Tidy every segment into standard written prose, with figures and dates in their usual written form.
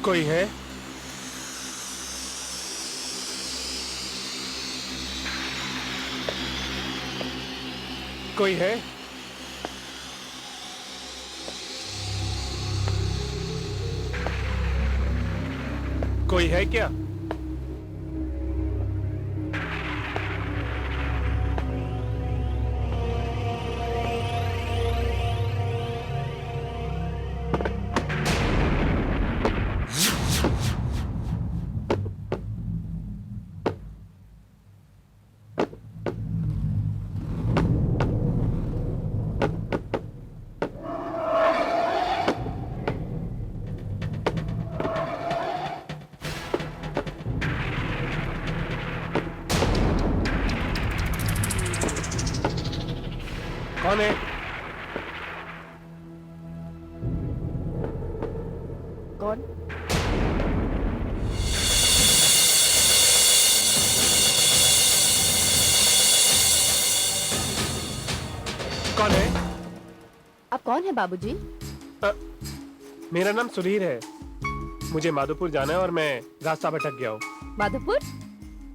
कोई है? कोई है? कोई है क्या? कौन है? कौन? कौन है? आप कौन है बाबूजी? मेरा नाम सुधीर है। मुझे माधोपुर जाना है और मैं रास्ता भटक गया हूँ। माधोपुर?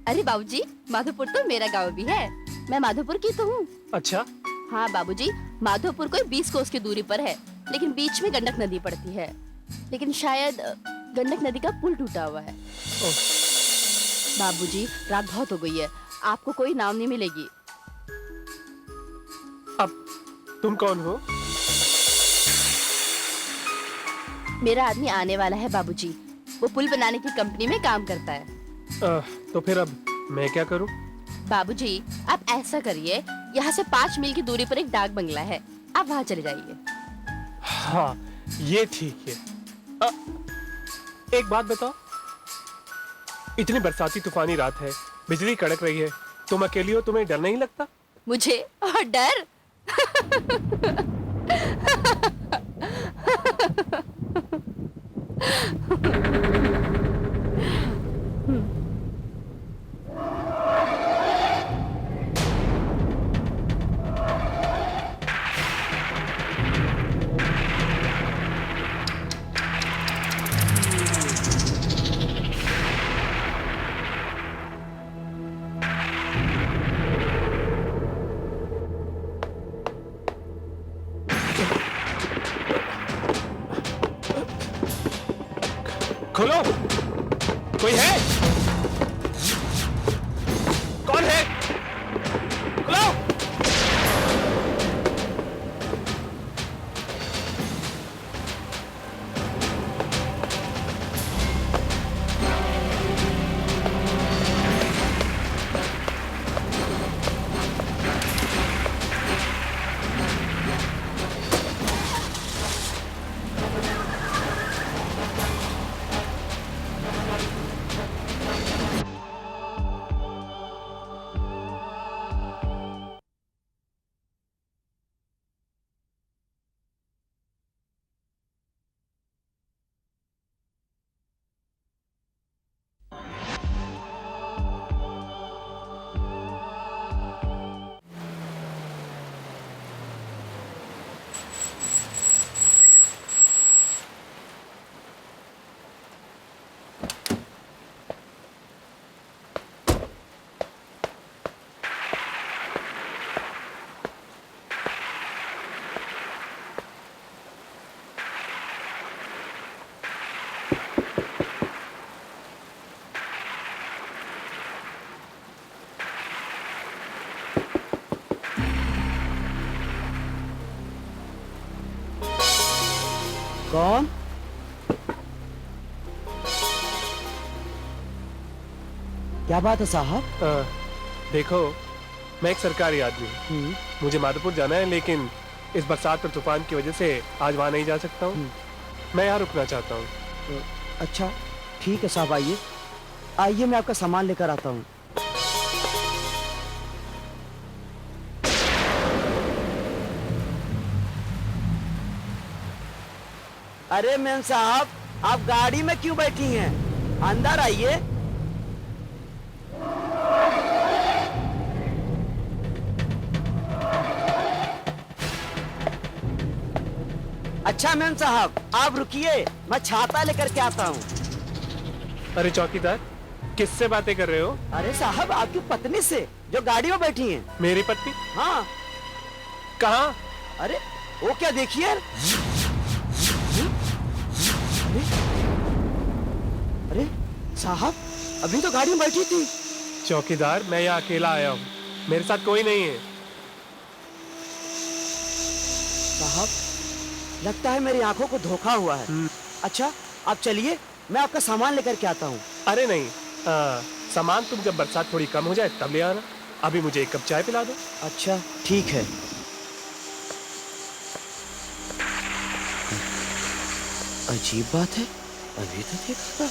अरे बाबूजी, माधोपुर तो मेरा गांव भी है। मैं माधोपुर की तो हूँ। अच्छा? हाँ बाबूजी, माधोपुर कोई 20 कोस की दूरी पर है, लेकिन बीच में गंडक नदी पड़ती है। लेकिन शायद गंडक नदी का पुल टूटा हुआ है। बाबूजी, रात बहुत हो गई है, आपको कोई नाव नहीं मिलेगी। अब तुम कौन हो? मेरा आदमी आने वाला है बाबूजी। वो पुल बनाने की कंपनी में काम करता है। तो फिर अब मैं क्या करूं? बाबूजी, आप ऐसा करिए, यहाँ से 5 मील की दूरी पर एक डाक बंगला है, आप वहाँ चले जाइए। हाँ, ये ठीक है। एक बात बताओ, इतनी बरसाती तूफानी रात है, बिजली कड़क रही है, तुम अकेली हो, तुम्हें डर नहीं लगता? मुझे और डर? खोलो! कोई है? कौन है? खोलो! कौन? क्या बात है साहब? देखो, मैं एक सरकारी आदमी हूँ। मुझे माधोपुर जाना है, लेकिन इस बरसात और तूफान की वजह से आज वहाँ नहीं जा सकता हूँ। मैं यहाँ रुकना चाहता हूँ। अच्छा, ठीक है साहब, आइए आइए, मैं आपका सामान लेकर आता हूँ। अरे मैम साहब, आप गाड़ी में क्यों बैठी हैं? अंदर आइए। अच्छा मैम साहब, आप रुकिए, मैं छाता लेकर के आता हूँ। अरे चौकीदार, किससे बातें कर रहे हो? अरे साहब, आपकी पत्नी से, जो गाड़ी में बैठी हैं। मेरी पत्नी? हाँ। कहाँ? अरे वो क्या, देखिए यार। अरे अरे साहब, अभी तो गाड़ी में बैठी थी। चौकीदार, मैं यहाँ अकेला आया हूँ, मेरे साथ कोई नहीं है। साहब, लगता है मेरी आंखों को धोखा हुआ है। अच्छा, आप चलिए, मैं आपका सामान लेकर के आता हूँ। अरे नहीं, सामान तुम जब बरसात थोड़ी कम हो जाए तब ले आना। अभी मुझे एक कप चाय पिला दो। अच्छा ठीक है। अजीब बात है, अभी तो देखा था।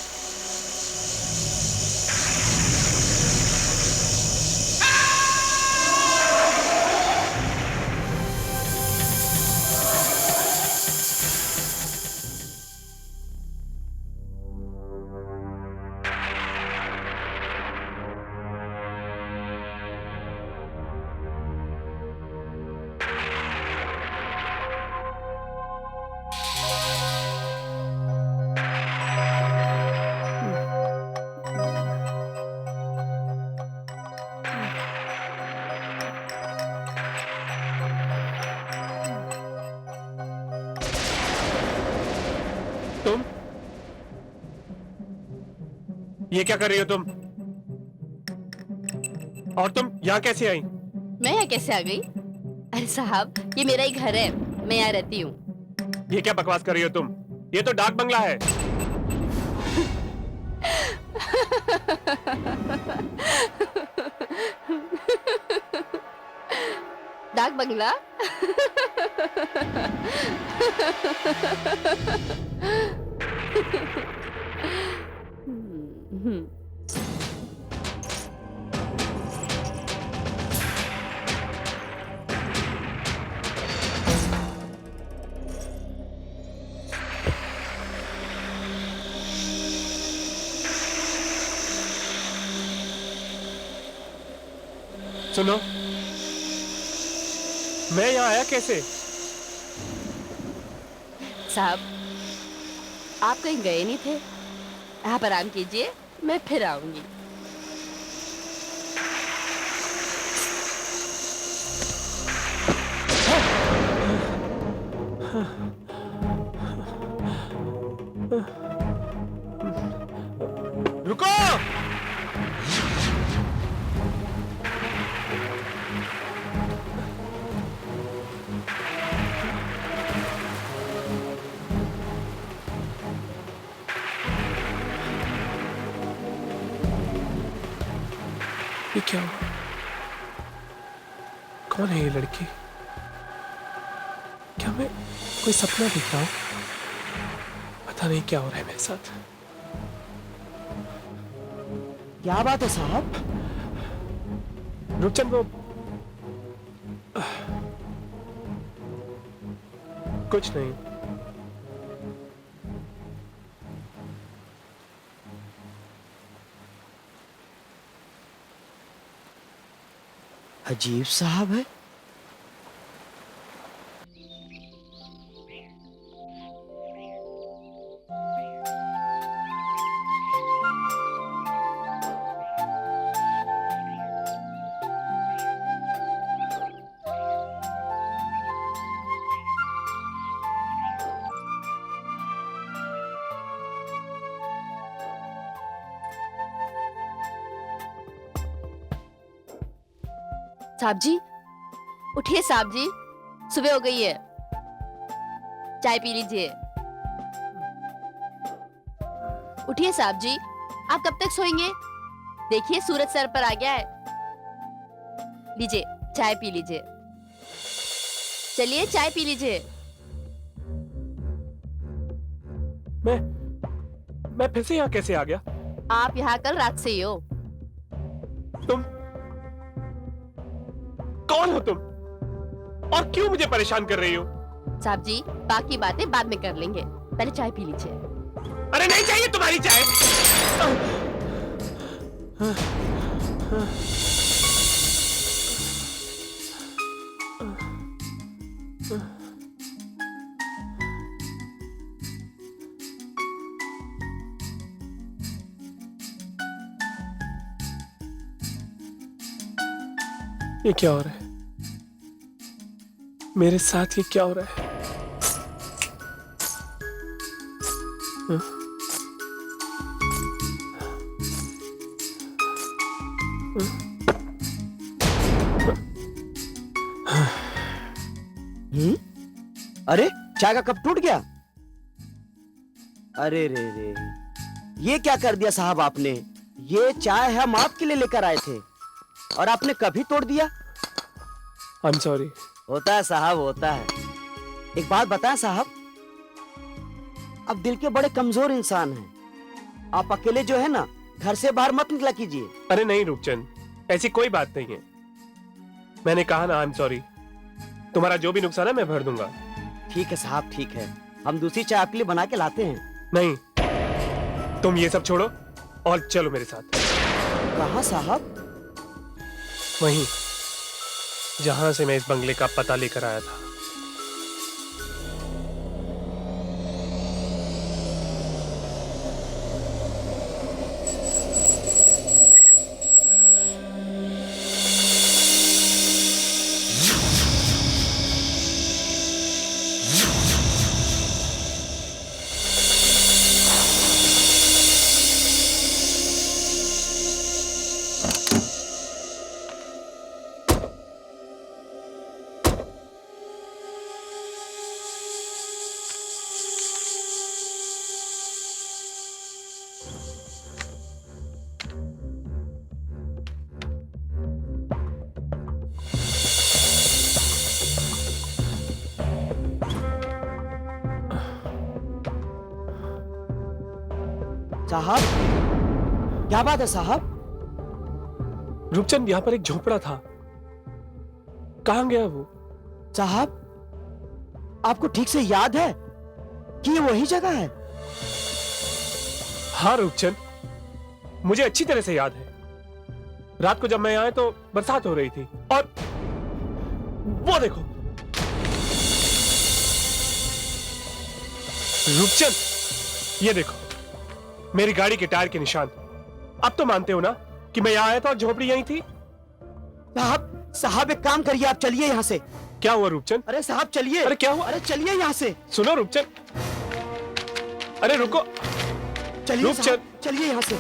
तुम ये क्या कर रही हो तुम? और तुम यहाँ कैसे आई? मैं यहाँ कैसे आ गई? अरे साहब, ये मेरा ही घर है, मैं यहाँ रहती हूँ। ये क्या बकवास कर रही हो तुम? ये तो डाक बंगला है। डाक बंगला? सुनो, मैं यहाँ आया कैसे? साहब, आप कहीं गए नहीं थे? आप आराम कीजिए, मैं फिर आऊंगी। रुको! ये क्या हुआ? कौन है ये लड़की? क्या मैं कोई सपना देख रहा हूं? पता नहीं क्या हो रहा है मेरे साथ। क्या बात है साहब? रुकचंद, वो कुछ नहीं। अजीब साहब है। साहब जी, उठिए साहब जी, सुबह हो गई है, चाय पी लीजिए। उठिए साहब जी, आप कब तक सोएंगे? देखिए सूरज सर पर आ गया है। लीजिए, चाय पी लीजिए। चलिए चाय पी लीजिए। मैं फिर से यहाँ कैसे आ गया? आप यहाँ कल रात से ही हो। तुम कौन हो तुम? और क्यों मुझे परेशान कर रही हो? साहब जी, बाकी बातें बाद में कर लेंगे, पहले चाय पी लीजिए। अरे नहीं चाहिए तुम्हारी चाय। ये क्या हो रहा है? मेरे साथ ये क्या हो रहा है? हाँ? हम्म? अरे चाय का कप टूट गया। अरे रे रे, ये क्या कर दिया साहब आपने? ये चाय हम आपके लिए लेकर आए थे और आपने कभी तोड़ दिया। I am sorry. होता है साहब, होता है। एक बात बताएं साहब, आप दिल के बड़े कमजोर इंसान हैं। आप अकेले जो है ना, घर से बाहर मत निकला कीजिए। अरे नहीं रूपचंद, ऐसी कोई बात नहीं है। मैंने कहा ना आई एम सॉरी। तुम्हारा जो भी नुकसान है मैं भर दूंगा। ठीक है साहब, ठीक है। हम दूसरी चाय आपके लिए बना के लाते हैं। नहीं, तुम ये सब छोड़ो और चलो मेरे साथ। कहाँ साहब? वहीं जहां से मैं इस बंगले का पता लेकर आया था। साहब, क्या बात है साहब? रूपचंद, यहां पर एक झोपड़ा था, कहां गया वो? साहब, आपको ठीक से याद है कि ये वही जगह है? हाँ रूपचंद, मुझे अच्छी तरह से याद है। रात को जब मैं आया तो बरसात हो रही थी और वो देखो। रूपचंद, ये देखो मेरी गाड़ी के टायर के निशान। अब तो मानते हो ना कि मैं यहां आया था और झोपड़ी यहीं थी? साहब, साहब एक काम करिए, आप चलिए यहाँ से। क्या हुआ रूपचंद? अरे साहब चलिए। अरे क्या हुआ? अरे चलिए यहाँ से। सुनो रूपचंद, अरे रुको। चलिए रूपचंद, साहब, चलिए यहाँ से।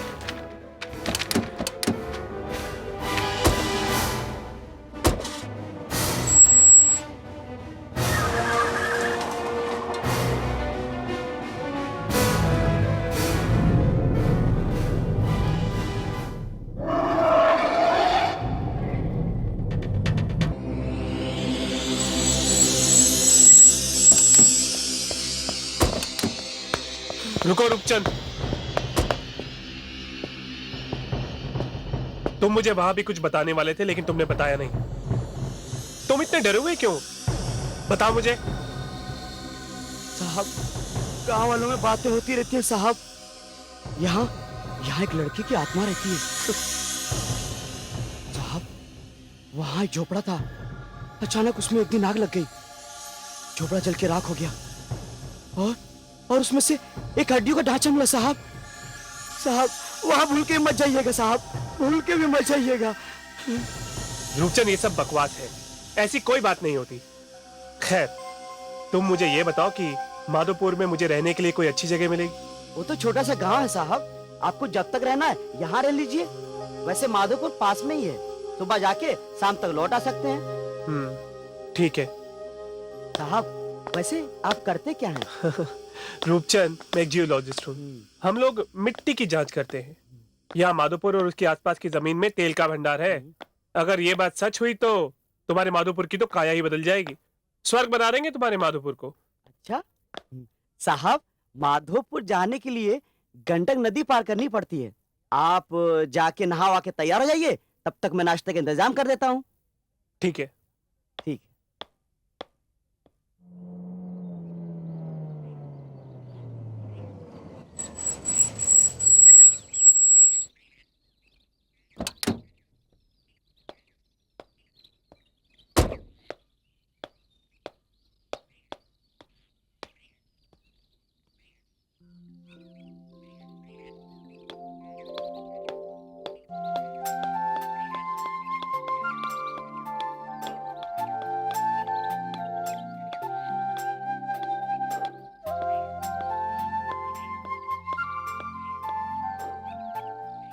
रुको रूपचंद, तुम मुझे वहां भी कुछ बताने वाले थे लेकिन तुमने बताया नहीं। तुम इतने डरे हुए क्यों? बताओ मुझे। साहब, गांव वालों में बातें होती रहती है साहब। यहाँ यहाँ एक लड़की की आत्मा रहती है। साहब, वहां एक झोपड़ा था, अचानक उसमें एक दिन आग लग गई, झोपड़ा जल के राख हो गया और उसमें से एक हड्डियों का ढांचा मिला साहब। साहब, वहां भूल के मत जाइएगा साहब, भूल के भी मत जाइएगा। रूपचंद, ये सब बकवास है, ऐसी कोई बात नहीं होती। खैर, तुम मुझे ये बताओ कि माधोपुर में मुझे रहने के लिए कोई अच्छी जगह मिलेगी? वो तो छोटा सा गांव है साहब, आपको जब तक रहना है यहाँ रह लीजिए। वैसे माधोपुर पास में ही है, सुबह जाके शाम तक लौट आ सकते हैं। ठीक है। साहब, वैसे आप करते क्या हैं? रूपचंद, मैं एक जियोलॉजिस्ट हूँ। हम लोग मिट्टी की जांच करते हैं। यहाँ माधोपुर और उसके आसपास की जमीन में तेल का भंडार है। अगर ये बात सच हुई तो तुम्हारे माधोपुर की तो काया ही बदल जाएगी। स्वर्ग बना देंगे तुम्हारे माधोपुर को। अच्छा साहब, माधोपुर जाने के लिए गंडक नदी पार करनी पड़ती है। आप जाके नहा वहा के तैयार हो जाइए, तब तक मैं नाश्ते का इंतजाम कर देता हूँ। ठीक है। ठीक।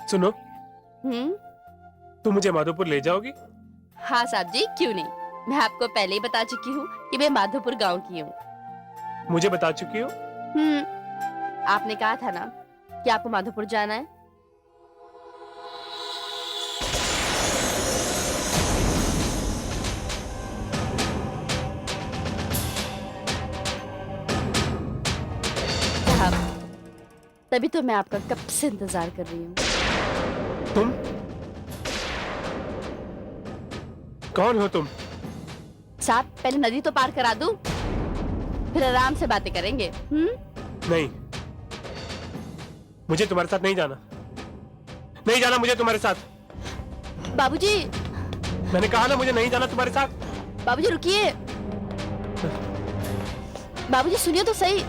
सुनो, हम्म। तुम मुझे माधोपुर ले जाओगी? हाँ साहब जी, क्यों नहीं। मैं आपको पहले ही बता चुकी हूँ कि मैं माधोपुर गांव की हूँ। मुझे बता चुकी हो। आपने कहा था ना कि आपको माधोपुर जाना है। साहब, तभी तो मैं आपका कब से इंतजार कर रही हूँ। तुम कौन हो तुम? साहब, पहले नदी तो पार करा दूं, फिर आराम से बातें करेंगे। नहीं, मुझे तुम्हारे साथ नहीं जाना। नहीं जाना मुझे तुम्हारे साथ। बाबूजी, मैंने कहा ना, मुझे नहीं जाना तुम्हारे साथ। बाबूजी रुकिए। बाबूजी सुनिए तो सही।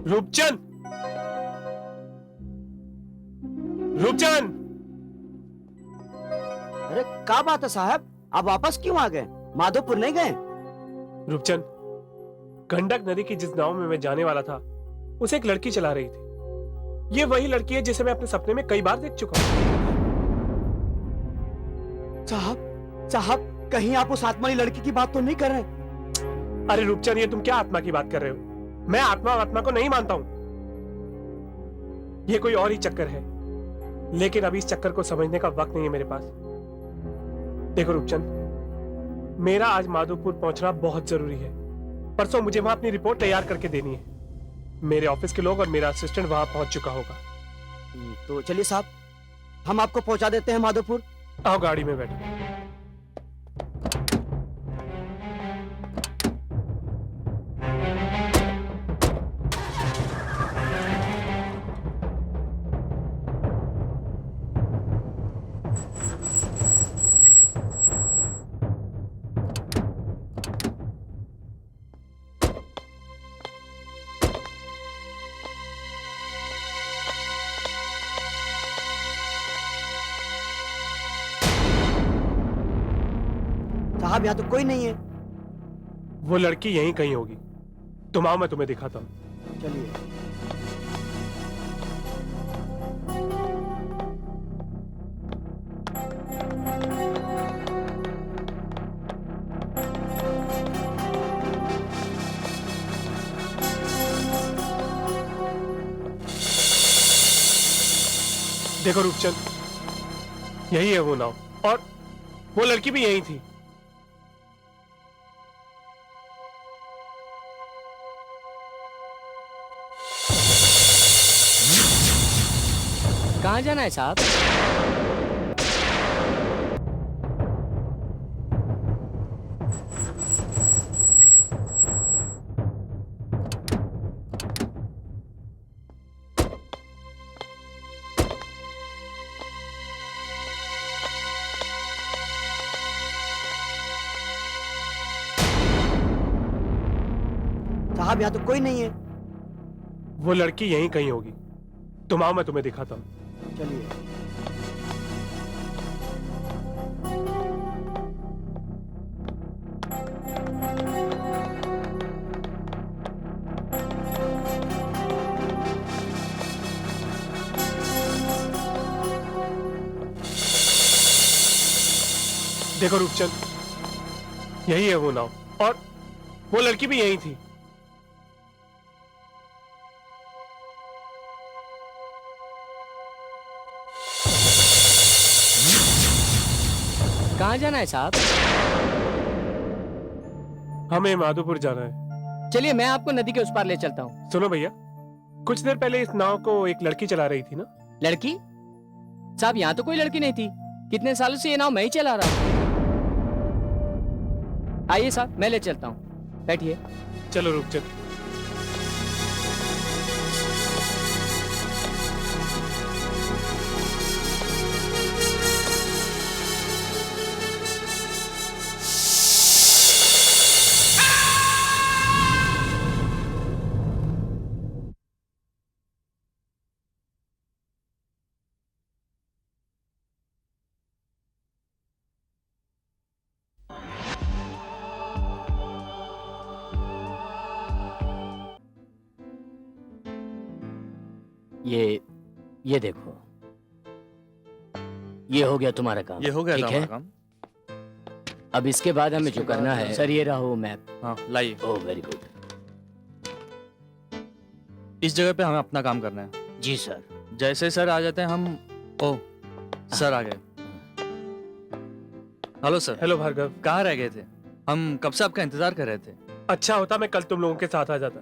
रूपचंद, रूपचंद, अरे क्या बात है साहब, आप वापस क्यों आ गए? माधोपुर नहीं गए? रूपचंद, गंडक नदी की जिस नाव में मैं जाने वाला था, उसे एक लड़की चला रही थी। ये वही लड़की है जिसे मैं अपने सपने में कई बार देख चुका हूं। साहब, कहीं आप उस आत्मा वाली लड़की की बात तो नहीं कर रहे? अरे रूपचंद, ये तुम क्या आत्मा की बात कर रहे हो? मैं आत्मा को नहीं मानता हूं। ये कोई और ही चक्कर है, लेकिन अभी इस चक्कर को समझने का वक्त नहीं है मेरे पास। देखो रूपचंद, मेरा आज माधोपुर पहुंचना बहुत जरूरी है। परसों मुझे वहां अपनी रिपोर्ट तैयार करके देनी है। मेरे ऑफिस के लोग और मेरा असिस्टेंट वहां पहुंच चुका होगा। तो चलिए साहब, हम आपको पहुंचा देते हैं माधोपुर। आओ गाड़ी में बैठो। साहब, यहाँ तो कोई नहीं है। वो लड़की यहीं कहीं होगी। तुम आओ, मैं तुम्हें दिखाता हूं। चलिए। देखो रूपचंद, यही है वो नाव, और वो लड़की भी यही थी। कहाँ जाना है साहब? साहब, यहाँ तो कोई नहीं है। वो लड़की यहीं कहीं होगी। तुम आओ, मैं तुम्हें दिखाता हूं। चलिए। देखो रूपचंद, यही है वो नाव, और वो लड़की भी यही थी। कहाँ जाना है साहब? हमें माधोपुर जाना है। चलिए मैं आपको नदी के उस पार ले चलता हूँ। सुनो भैया, कुछ देर पहले इस नाव को एक लड़की चला रही थी ना? लड़की? साहब यहाँ तो कोई लड़की नहीं थी। कितने सालों से ये नाव मैं ही चला रहा हूँ। आइए साहब, मैं ले चलता हूँ, बैठिए। चलो रूपचंद। ये देखो, ये हो गया तुम्हारा काम। ये हो गया ठीक था है? हमारा काम। अब इसके बाद हमें जो करना है सर, ये रहा वो मैप। हाँ लाइए, ओह वेरी गुड। इस जगह पे हमें अपना काम करना है। जी सर। जैसे सर आ जाते हैं हम। ओह सर आ गए। Hello sir, hello Bhargav. कहाँ रह गए थे? हम कब से आपका इंतजार कर रहे थे। अच्छा होता मैं कल तुम लोगों के साथ आ जाता।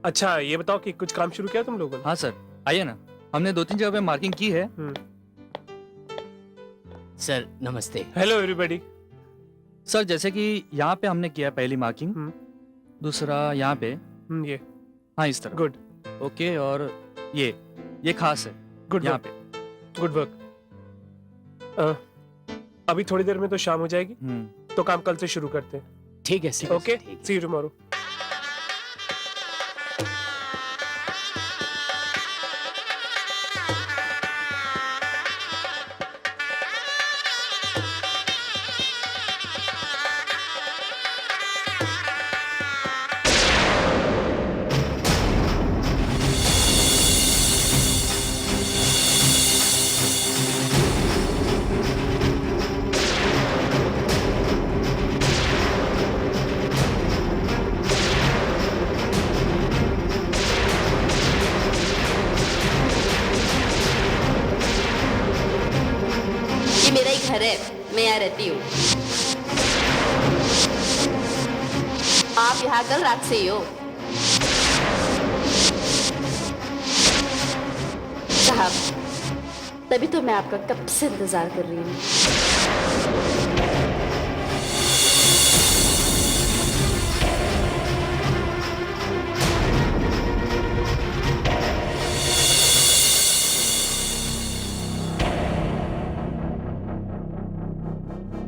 अच्छा ये बताओ कि कुछ काम शुरू किया तुम लोगों ने? हाँ सर, आइए ना, हमने 2-3 जगह पे मार्किंग की है। सर नमस्ते। Hello everybody. सर जैसे कि यहाँ पे हमने किया पहली मार्किंग, दूसरा यहाँ पे, ये हाँ इस तरह। गुड। ओके, और ये खास है गुड यहाँ वर्क। पे। Good work. अभी थोड़ी देर में तो शाम हो जाएगी, तो काम कल से शुरू करते हैं। ठीक है सर। ओके, ठीक है। सी यू टुमारो। ये मेरा ही घर है, मैं यहाँ रहती हूँ। आप यहाँ कल रात से ही हो? साहब, तभी तो मैं आपका कब से इंतजार कर रही हूँ।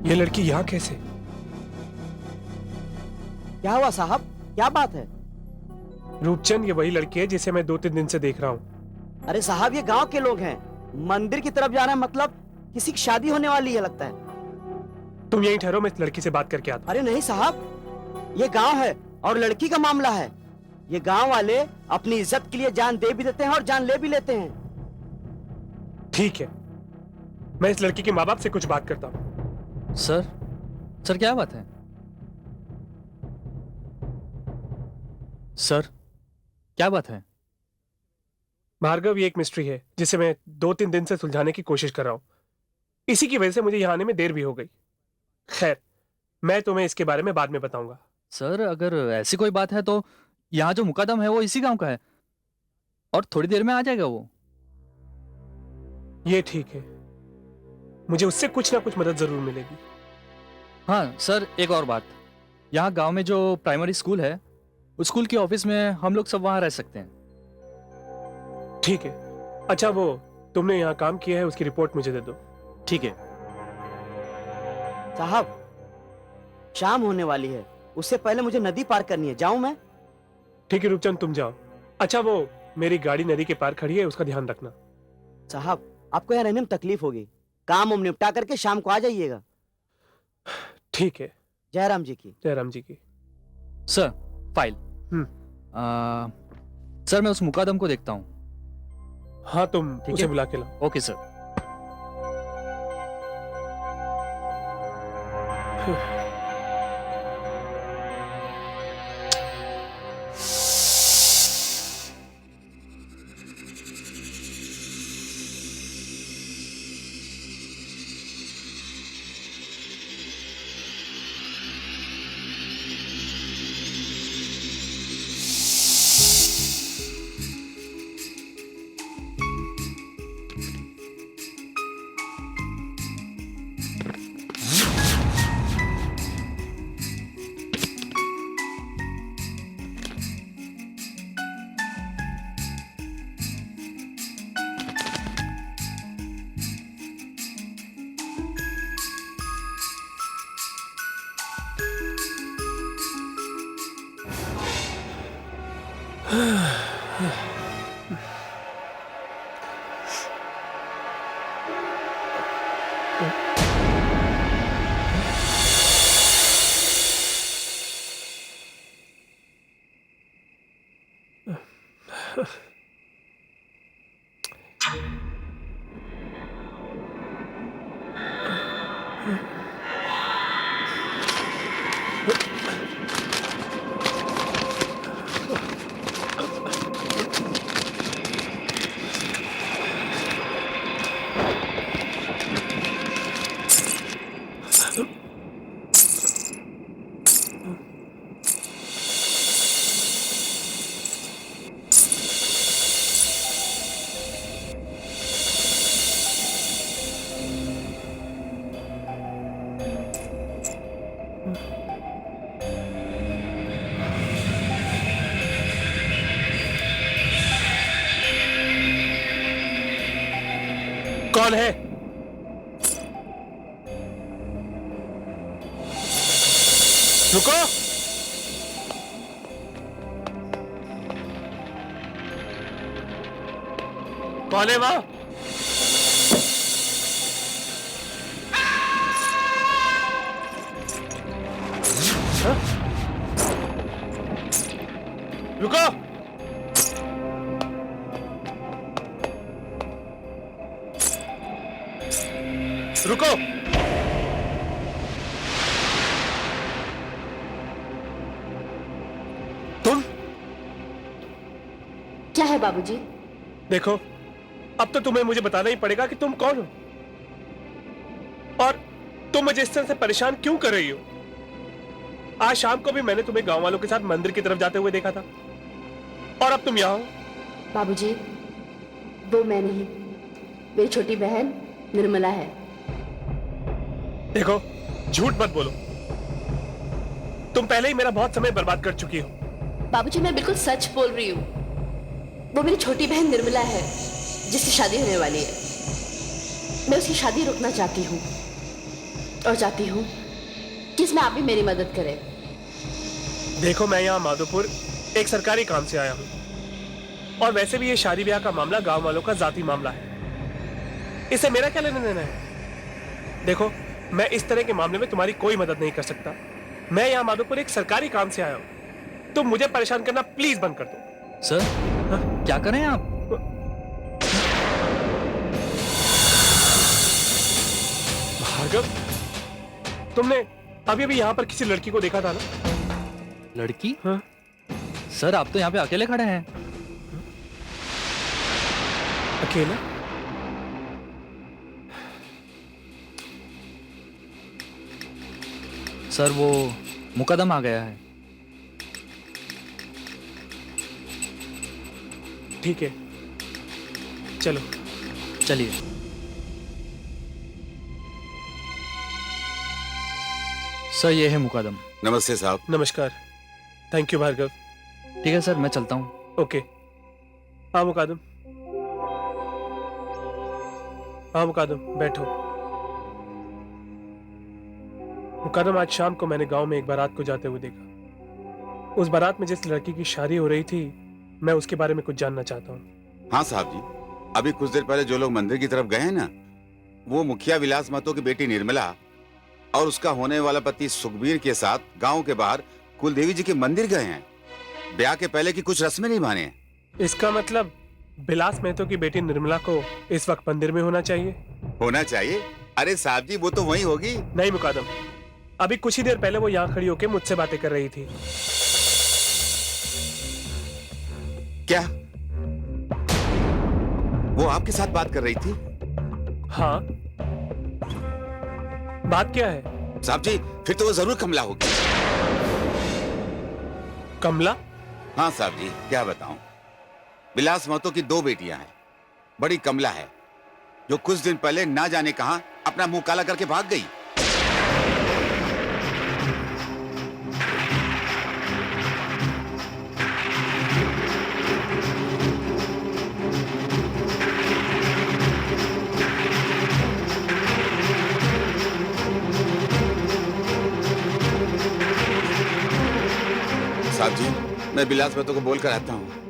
ये लड़की यहाँ कैसे? क्या हुआ साहब, क्या बात है? रूपचंद, ये वही लड़की है जिसे मैं 2-3 दिन से देख रहा हूँ। अरे साहब, ये गांव के लोग हैं। मंदिर की तरफ जा रहे हैं, मतलब किसी की शादी होने वाली है लगता है। तुम यहीं ठहरो, मैं इस लड़की से बात करके आता अरे नहीं साहब, ये गांव है और लड़की का मामला है। ये गांव वाले अपनी इज्जत के लिए जान दे भी देते हैं और जान ले भी लेते हैं। हूँ। ठीक है, मैं इस लड़की के माँ बाप से कुछ बात करता हूँ। सर क्या बात है? सर क्या बात है? भार्गव, ये एक मिस्ट्री है जिसे मैं 2-3 दिन से सुलझाने की कोशिश कर रहा हूँ। इसी की वजह से मुझे यहाँ आने में देर भी हो गई। खैर, मैं तुम्हें इसके बारे में बाद में बताऊंगा। सर अगर ऐसी कोई बात है तो यहाँ जो मुकदम है वो इसी गांव का है और थोड़ी देर में आ जाएगा वो। ये ठीक है, मुझे उससे कुछ ना कुछ मदद जरूर मिलेगी। हाँ सर, एक और बात, यहाँ गांव में जो प्राइमरी स्कूल है, उस स्कूल के ऑफिस में हम लोग सब वहाँ रह सकते हैं। ठीक है। अच्छा, वो तुमने यहाँ काम किया है उसकी रिपोर्ट मुझे दे दो। ठीक है। साहब, शाम होने वाली है, उससे पहले मुझे नदी पार करनी है। जाऊं मैं? ठीक है रूपचंद, तुम जाओ। अच्छा, वो मेरी गाड़ी नदी के पार खड़ी है, उसका ध्यान रखना। साहब, आपको यहाँ रहने में तकलीफ होगी। काम उम निपटा करके शाम को आ जाइएगा। ठीक है। जयराम जी की। जयराम जी की। Sir file. सर मैं उस मुकदम को देखता हूँ। हाँ, तुम ठीक उसे है। बुला के लाओ। Okay sir. कौन है? रुको। कौन है वहां? हाँ? रुको। रुको। तुम? क्या है बाबूजी? देखो, अब तो तुम्हें मुझे बताना ही पड़ेगा कि तुम कौन हो और तुम मुझे इस तरह से परेशान क्यों कर रही हो। आज शाम को भी मैंने तुम्हें गांव वालों के साथ मंदिर की तरफ जाते हुए देखा था और अब तुम यहां हो। बाबूजी, वो मैं नहीं, मेरी छोटी बहन निर्मला है। देखो, झूठ मत बोलो। तुम पहले ही मेरा बहुत समय बर्बाद कर चुकी हो। बाबूजी, मैं बिल्कुल सच बोल रही हूँ। वो मेरी छोटी बहन निर्मला है जिसकी शादी होने वाली है। मैं उसकी शादी रोकना चाहती हूँ और चाहती हूँ कि इसमें आप भी मेरी मदद करें। देखो, मैं यहाँ माधोपुर एक सरकारी काम से आया हूँ और वैसे भी ये शादी ब्याह का मामला गांव वालों का जाती मामला है। इससे मेरा क्या लेना देना है? देखो, मैं इस तरह के मामले में तुम्हारी कोई मदद नहीं कर सकता। मैं यहाँ माधोपुर एक सरकारी काम से आया हूँ। तुम मुझे परेशान करना प्लीज बंद कर दो। सर, क्या कर रहे हैं आप? भार्गव, तुमने अभी अभी यहाँ पर किसी लड़की को देखा था ना? लड़की? हाँ? सर, आप तो यहाँ पे अकेले खड़े हैं। अकेला? सर, वो मुकदम आ गया है। ठीक है, चलो। चलिए। सर, ये है मुकदम। नमस्ते साहब। नमस्कार। Thank you Bhargav. ठीक है सर, मैं चलता हूँ। ओके। हाँ मुकादम, हाँ मुकादम, बैठो। मुकादम, आज शाम को मैंने गांव में एक बारात को जाते हुए देखा। उस बारात में जिस लड़की की शादी हो रही थी, मैं उसके बारे में कुछ जानना चाहता हूँ। हाँ साहब जी, अभी कुछ देर पहले जो लोग मंदिर की तरफ गए हैं ना, वो मुखिया विलास महतो की बेटी निर्मला और उसका होने वाला पति सुखबीर के साथ गांव के बाहर कुलदेवी जी के मंदिर गए हैं। ब्याह के पहले की कुछ रस्में नहीं माने हैं। इसका मतलब विलास महतो की बेटी निर्मला को इस वक्त मंदिर में होना चाहिए। होना चाहिए? अरे साहब जी, वो तो वही होगी। नहीं मुकादम, अभी कुछ ही देर पहले वो यहाँ खड़ी होकर मुझसे बातें कर रही थी। क्या वो आपके साथ बात कर रही थी? हाँ। बात क्या है? साहब जी, फिर तो वो जरूर कमला होगी। कमला? हाँ साहब जी, क्या बताऊं। विलास महतो की 2 बेटियां हैं। बड़ी कमला है, जो कुछ दिन पहले ना जाने कहां अपना मुंह काला करके भाग गई। साहब जी, मैं विलास महतो को बोलकर आता हूँ।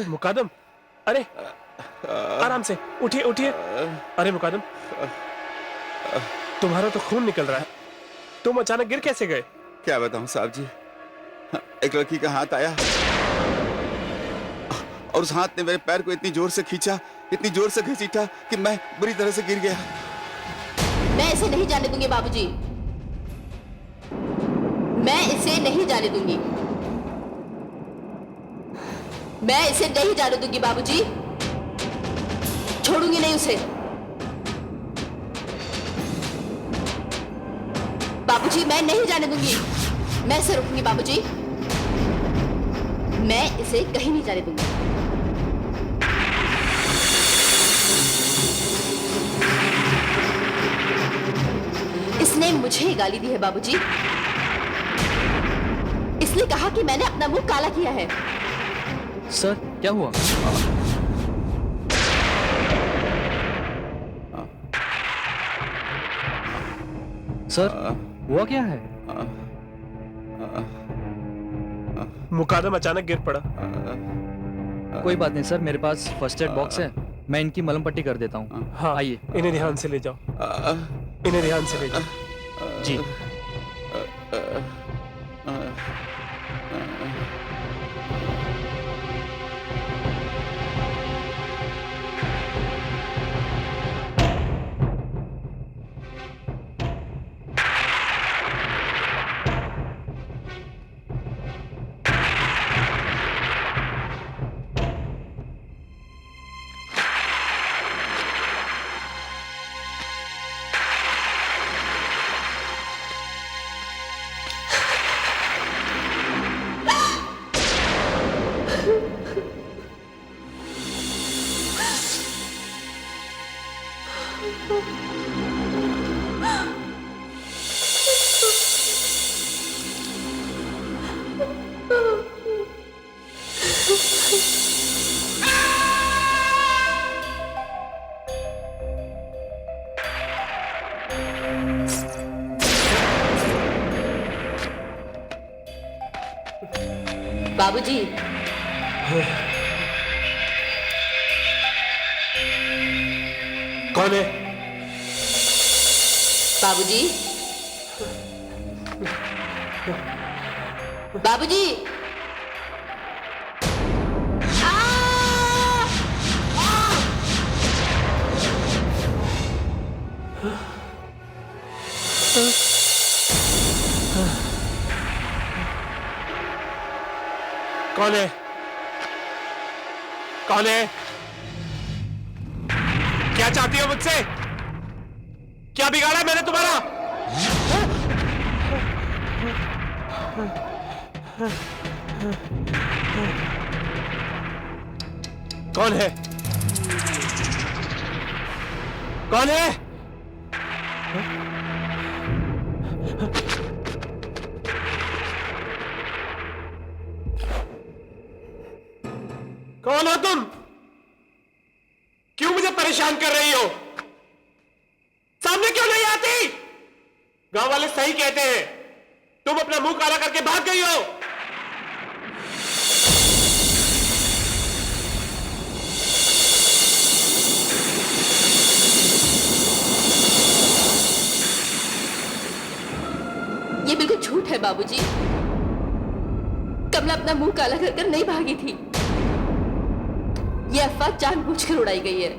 मुकादम, अरे आराम से, उठिए उठिए। अरे मुकादम, तुम्हारा तो खून निकल रहा है। तुम अचानक गिर कैसे गए? क्या बताऊं साहब जी, एक लड़की का हाथ आया और उस हाथ ने मेरे पैर को इतनी जोर से खींचा, इतनी जोर से घसीटा कि मैं बुरी तरह से गिर गया। मैं इसे नहीं जाने दूंगी बाबूजी, मैं इसे नहीं जाने दूंगी, मैं इसे नहीं जाने दूंगी बाबूजी, छोड़ूंगी नहीं उसे। बाबूजी मैं नहीं जाने दूंगी, मैं इसे रोकूंगी बाबूजी, मैं इसे कहीं नहीं जाने दूंगी। इसने मुझे गाली दी है बाबूजी, इसने कहा कि मैंने अपना मुंह काला किया है। सर क्या हुआ? सर हुआ क्या है? मुकादम अचानक गिर पड़ा। कोई बात नहीं सर, मेरे पास फर्स्ट एड बॉक्स है, मैं इनकी मलहम पट्टी कर देता हूँ। हाँ आइए। इन्हें ध्यान से ले जाओ, इन्हें ध्यान से ले जाओ। जी। बाबूजी कौन है? बाबूजी, बाबूजी, कौन है? कौन है? क्या चाहती हो मुझसे? क्या बिगाड़ा है मैंने तुम्हारा? कौन है? कौन है? कौन हो तुम? क्यों मुझे परेशान कर रही हो? सामने क्यों नहीं आती? गांव वाले सही कहते हैं, तुम अपना मुंह काला करके भाग गई हो। ये बिल्कुल झूठ है बाबूजी, कमला अपना मुंह काला कर नहीं भागी थी, ये अफवाह जानबूझकर उड़ाई गई है।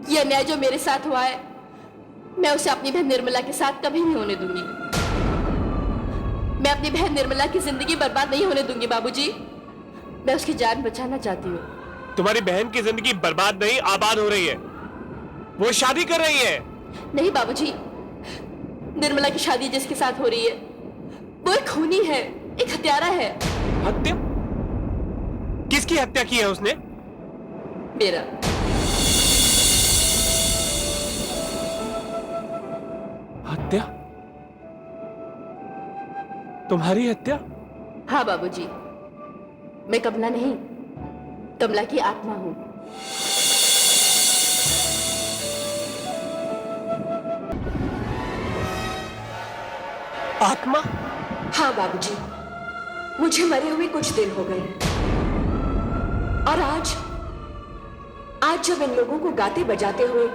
यह अन्याय जो मेरे साथ हुआ है, मैं उसे अपनी बहन निर्मला के साथ कभी नहीं होने दूंगी। मैं अपनी बहन निर्मला की जिंदगी बर्बाद नहीं होने दूंगी बाबूजी, मैं उसकी जान बचाना चाहती हूँ। तुम्हारी बहन की जिंदगी बर्बाद नहीं, आबाद हो रही है। वो शादी कर रही है। नहीं बाबूजी, निर्मला की शादी जिसके साथ हो रही है वो एक खूनी है, एक हत्यारा है। हत्या? किसकी हत्या की है उसने? मेरा। हत्या? तुम्हारी हत्या? हाँ बाबूजी, मैं कमला नहीं, कमला की आत्मा हूं। आत्मा? हाँ बाबूजी, मुझे मरे हुए कुछ दिन हो गए और आज जब इन लोगों को गाते बजाते हुए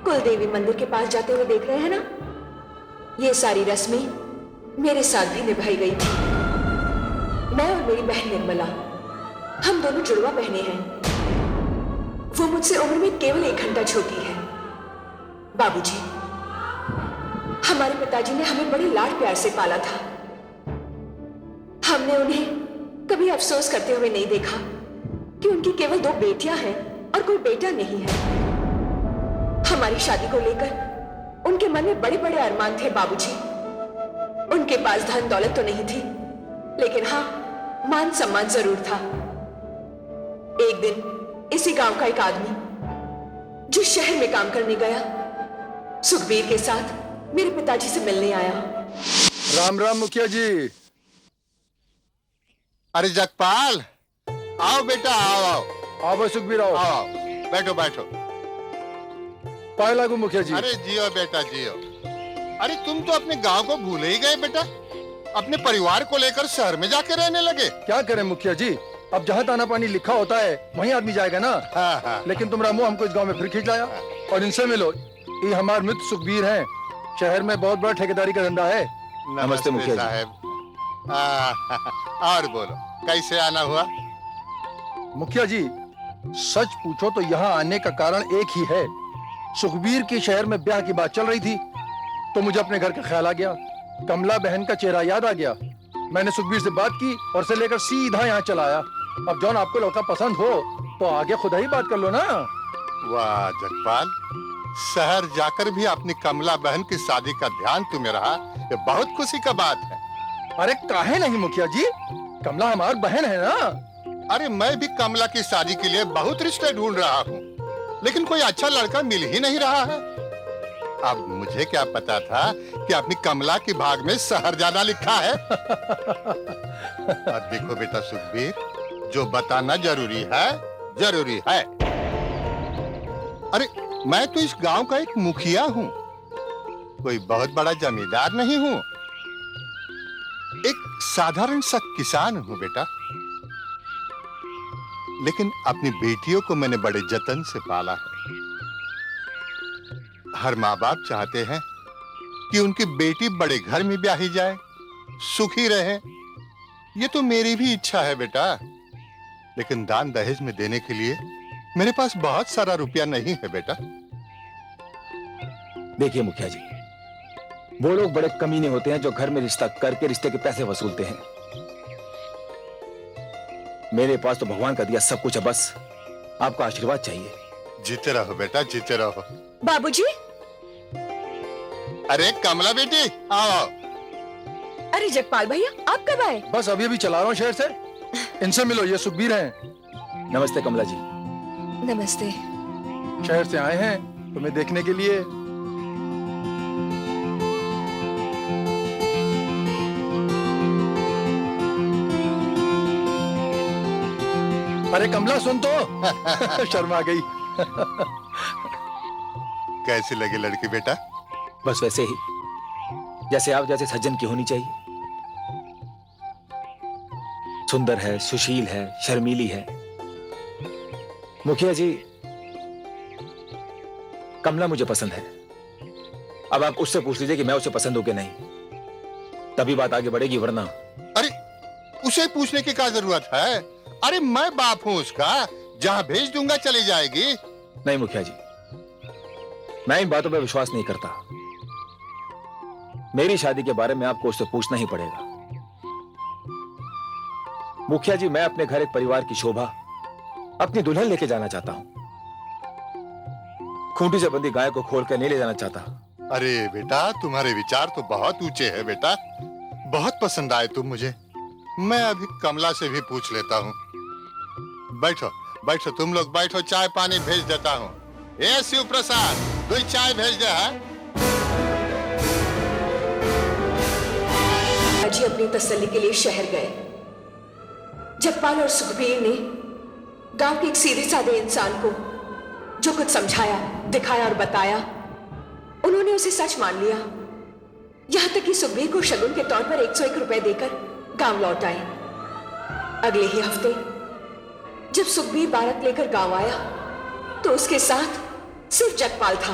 कुलदेवी मंदिर के पास जाते हुए देख रहे हैं ना, ये सारी रस्में मेरे साथ भी निभाई गई थी। मैं और मेरी बहन निर्मला हम दोनों जुड़वा बहनें हैं। वो मुझसे उम्र में केवल 1 घंटा छोटी है। बाबूजी, हमारे पिताजी ने हमें बड़े लाड प्यार से पाला था। हमने उन्हें कभी अफसोस करते हुए नहीं देखा कि उनकी केवल 2 बेटियां हैं और कोई बेटा नहीं है। हमारी शादी को लेकर उनके मन में बड़े बड़े अरमान थे बाबूजी। उनके पास धन दौलत तो नहीं थी, लेकिन हाँ, मान सम्मान जरूर था। एक दिन इसी गांव का एक आदमी जो शहर में काम करने गया, सुखबीर के साथ मेरे पिताजी से मिलने आया। राम राम मुखिया जी। अरे जगपाल, आओ बेटा, आओ आओ आओ भाई सुखबीर आओ। आओ, बैठो बैठो। पाए लागू मुखिया जी। अरे जियो बेटा जियो। अरे तुम तो अपने गांव को भूल ही गए बेटा। अपने परिवार को लेकर शहर में जाके रहने लगे। क्या करें मुखिया जी, अब जहाँ ताना पानी लिखा होता है वहीं आदमी जाएगा ना। हाँ हाँ। लेकिन तुम रामू हमको इस गांव में फिर खींच लाया। और इनसे मिलो, ये हमारे मित्र सुखबीर हैं। शहर में बहुत बड़ा ठेकेदारी का धंधा है। नमस्ते मुखिया साहब। और बोलो, कैसे आना हुआ? मुखिया जी, सच पूछो तो यहाँ आने का कारण एक ही है। सुखबीर की शहर में ब्याह की बात चल रही थी तो मुझे अपने घर का ख्याल आ गया। कमला बहन का चेहरा याद आ गया। मैंने सुखबीर से बात की और से लेकर सीधा यहाँ चला आया। अब जौन आपको लड़का पसंद हो तो आगे खुद ही बात कर लो ना। वाह जगपाल, शहर जाकर भी अपनी कमला बहन की शादी का ध्यान तुम्हें रहा, ये बहुत खुशी का बात है। अरे काहे नहीं मुखिया जी, कमला हमारी बहन है ना। अरे मैं भी कमला की शादी के लिए बहुत रिश्ते ढूंढ रहा हूँ, लेकिन कोई अच्छा लड़का मिल ही नहीं रहा है। अब मुझे क्या पता था कि अपनी कमला की भाग में शहर जाना लिखा है। और देखो बेटा सुखबीर, जो बताना जरूरी है जरूरी है। अरे मैं तो इस गांव का एक मुखिया हूँ, कोई बहुत बड़ा जमींदार नहीं हूँ। एक साधारण सा किसान हूँ बेटा, लेकिन अपनी बेटियों को मैंने बड़े जतन से पाला है। हर माँ बाप चाहते हैं कि उनकी बेटी बड़े घर में ब्याही जाए, सुखी रहे। ये तो मेरी भी इच्छा है बेटा, लेकिन दान दहेज में देने के लिए मेरे पास बहुत सारा रुपया नहीं है बेटा। देखिए मुखिया जी, वो लोग बड़े कमीने होते हैं जो घर में रिश्ता करके रिश्ते के पैसे वसूलते हैं। मेरे पास तो भगवान का दिया सब कुछ है, बस आपका आशीर्वाद चाहिए। जीते रहो बेटा, जीते रहो। बाबूजी, अरे कमला बेटी आओ। अरे जगपाल भैया, आप कब आए? बस अभी अभी चला रहा हूँ शहर से। इनसे मिलो, ये सुखबीर हैं। नमस्ते कमला जी। नमस्ते। शहर से आए हैं तुम्हें देखने के लिए। अरे कमला सुन तो। शर्मा गई। कैसी लगी लड़की बेटा? बस वैसे ही जैसे आप जैसे सज्जन की होनी चाहिए। सुंदर है, सुशील है, शर्मीली है। मुखिया जी, कमला मुझे पसंद है। अब आप उससे पूछ लीजिए कि मैं उसे पसंद हूं कि नहीं, तभी बात आगे बढ़ेगी, वरना। अरे उसे पूछने की क्या जरूरत है? अरे मैं बाप हूँ उसका, जहाँ भेज दूंगा चली जाएगी। नहीं मुखिया जी, मैं इन बातों पर विश्वास नहीं करता। मेरी शादी के बारे में आपको उससे पूछना ही पड़ेगा। मुखिया जी, मैं अपने घर एक परिवार की शोभा अपनी दुल्हन लेके जाना चाहता हूं। खूंटी से बंधी गाय को खोल कर नहीं ले जाना चाहता। अरे बेटा, तुम्हारे विचार तो बहुत ऊंचे हैं बेटा, बहुत पसंद आए तुम मुझे। मैं अभी कमला से भी पूछ लेता हूँ। बैठो बैठो, तुम लोग बैठो, चाय पानी भेज देता हूँ। ए शिव प्रसाद, 2 चाय भेज दे। जी अपनी तसल्ली के लिए शहर गए। जगपाल और सुखबीर ने गांव के एक सीधे साधे इंसान को जो कुछ समझाया, दिखाया और बताया, उन्होंने उसे सच मान लिया। यहां तक कि सुखबीर को शगुन के तौर पर 101 रुपए देकर गांव लौट आए। अगले ही हफ्ते जब सुखबीर बारात लेकर गांव आया तो उसके साथ सिर्फ जगपाल था।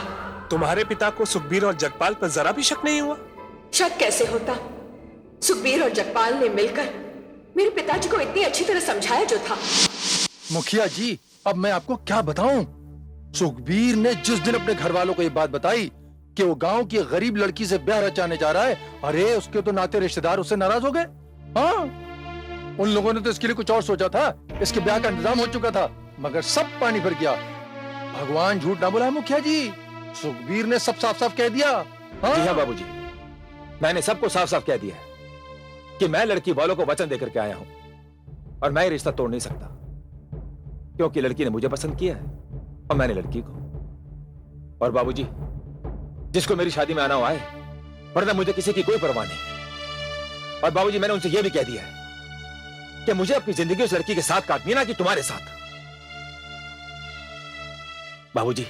तुम्हारे पिता को सुखबीर और जगपाल पर जरा भी शक नहीं हुआ? शक कैसे होता? सुखबीर और जगपाल ने मिलकर मेरे पिताजी को इतनी अच्छी तरह समझाया जो था। मुखिया जी, अब मैं आपको क्या बताऊं? सुखबीर ने जिस दिन अपने घर वालों को ये बात बताई कि वो गांव की गरीब लड़की से ब्याह रचाने जा रहा है, अरे उसके तो नाते रिश्तेदार उससे नाराज हो गए। हाँ, उन लोगों ने तो इसके लिए कुछ और सोचा था, इसके ब्याह का इंतजाम हो चुका था, मगर सब पानी भर गया। भगवान झूठ ना बोला है मुखिया जी, सुखबीर ने सब साफ साफ कह दिया। हाँ? जी हाँ बाबूजी, मैंने सबको साफ साफ कह दिया है कि मैं लड़की वालों को वचन देकर के आया हूं और मैं ये रिश्ता तोड़ नहीं सकता, क्योंकि लड़की ने मुझे पसंद किया है और मैंने लड़की को। और बाबूजी, जिसको मेरी शादी में आना हो आए, वरना मुझे किसी की कोई परवाह नहीं। और बाबूजी, मैंने उनसे यह भी कह दिया है कि मुझे अपनी जिंदगी उस लड़की के साथ काटनी है, ना कि तुम्हारे साथ। बाबूजी,